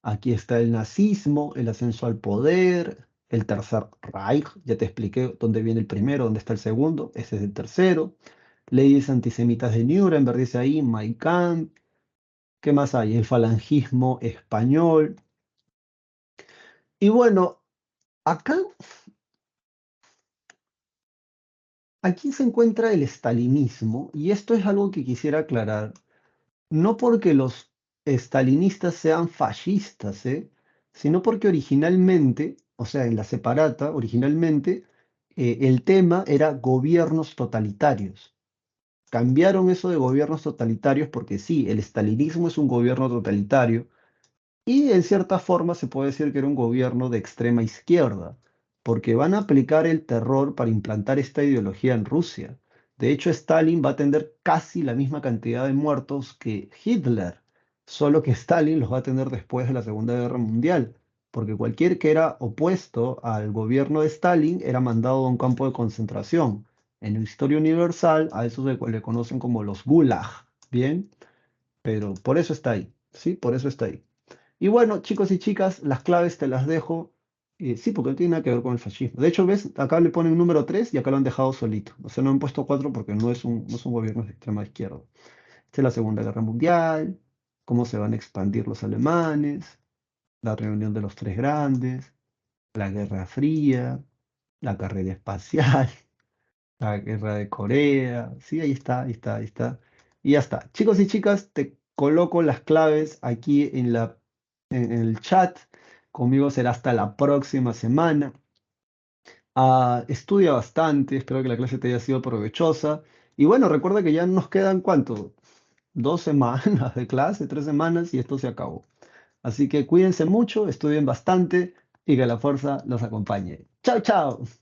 Aquí está el nazismo, el ascenso al poder, el Tercer Reich, ya te expliqué dónde viene el primero, dónde está el segundo, ese es el tercero. Leyes antisemitas de Nuremberg, dice ahí, Mein Kampf. ¿Qué más hay? El falangismo español. Y bueno, acá, aquí se encuentra el estalinismo, y esto es algo que quisiera aclarar, no porque los estalinistas sean fascistas, sino porque originalmente, o sea, en la separata, originalmente, el tema era gobiernos totalitarios. Cambiaron eso de gobiernos totalitarios porque sí, el estalinismo es un gobierno totalitario, y en cierta forma se puede decir que era un gobierno de extrema izquierda, porque van a aplicar el terror para implantar esta ideología en Rusia. De hecho, Stalin va a tener casi la misma cantidad de muertos que Hitler, solo que Stalin los va a tener después de la Segunda Guerra Mundial, porque cualquier que era opuesto al gobierno de Stalin era mandado a un campo de concentración. En la historia universal, a eso le conocen como los Gulag, ¿bien? Pero por eso está ahí, ¿sí? Por eso está ahí. Y bueno, chicos y chicas, las claves te las dejo. Sí, porque no tiene nada que ver con el fascismo. De hecho, ves, acá le ponen número 3 y acá lo han dejado solito. O sea, no han puesto 4 porque no es un gobierno de extrema izquierda. Esta es la Segunda Guerra Mundial, cómo se van a expandir los alemanes, la reunión de los tres grandes, la Guerra Fría, la carrera espacial, La guerra de Corea. Sí, ahí está, ahí está, ahí está. Y ya está. Chicos y chicas, te coloco las claves aquí en el chat. Conmigo será hasta la próxima semana. Estudia bastante, espero que la clase te haya sido provechosa. Y bueno, recuerda que ya nos quedan, ¿cuánto? 2 semanas de clase, 3 semanas y esto se acabó. Así que cuídense mucho, estudien bastante y que la fuerza los acompañe. Chao, chao.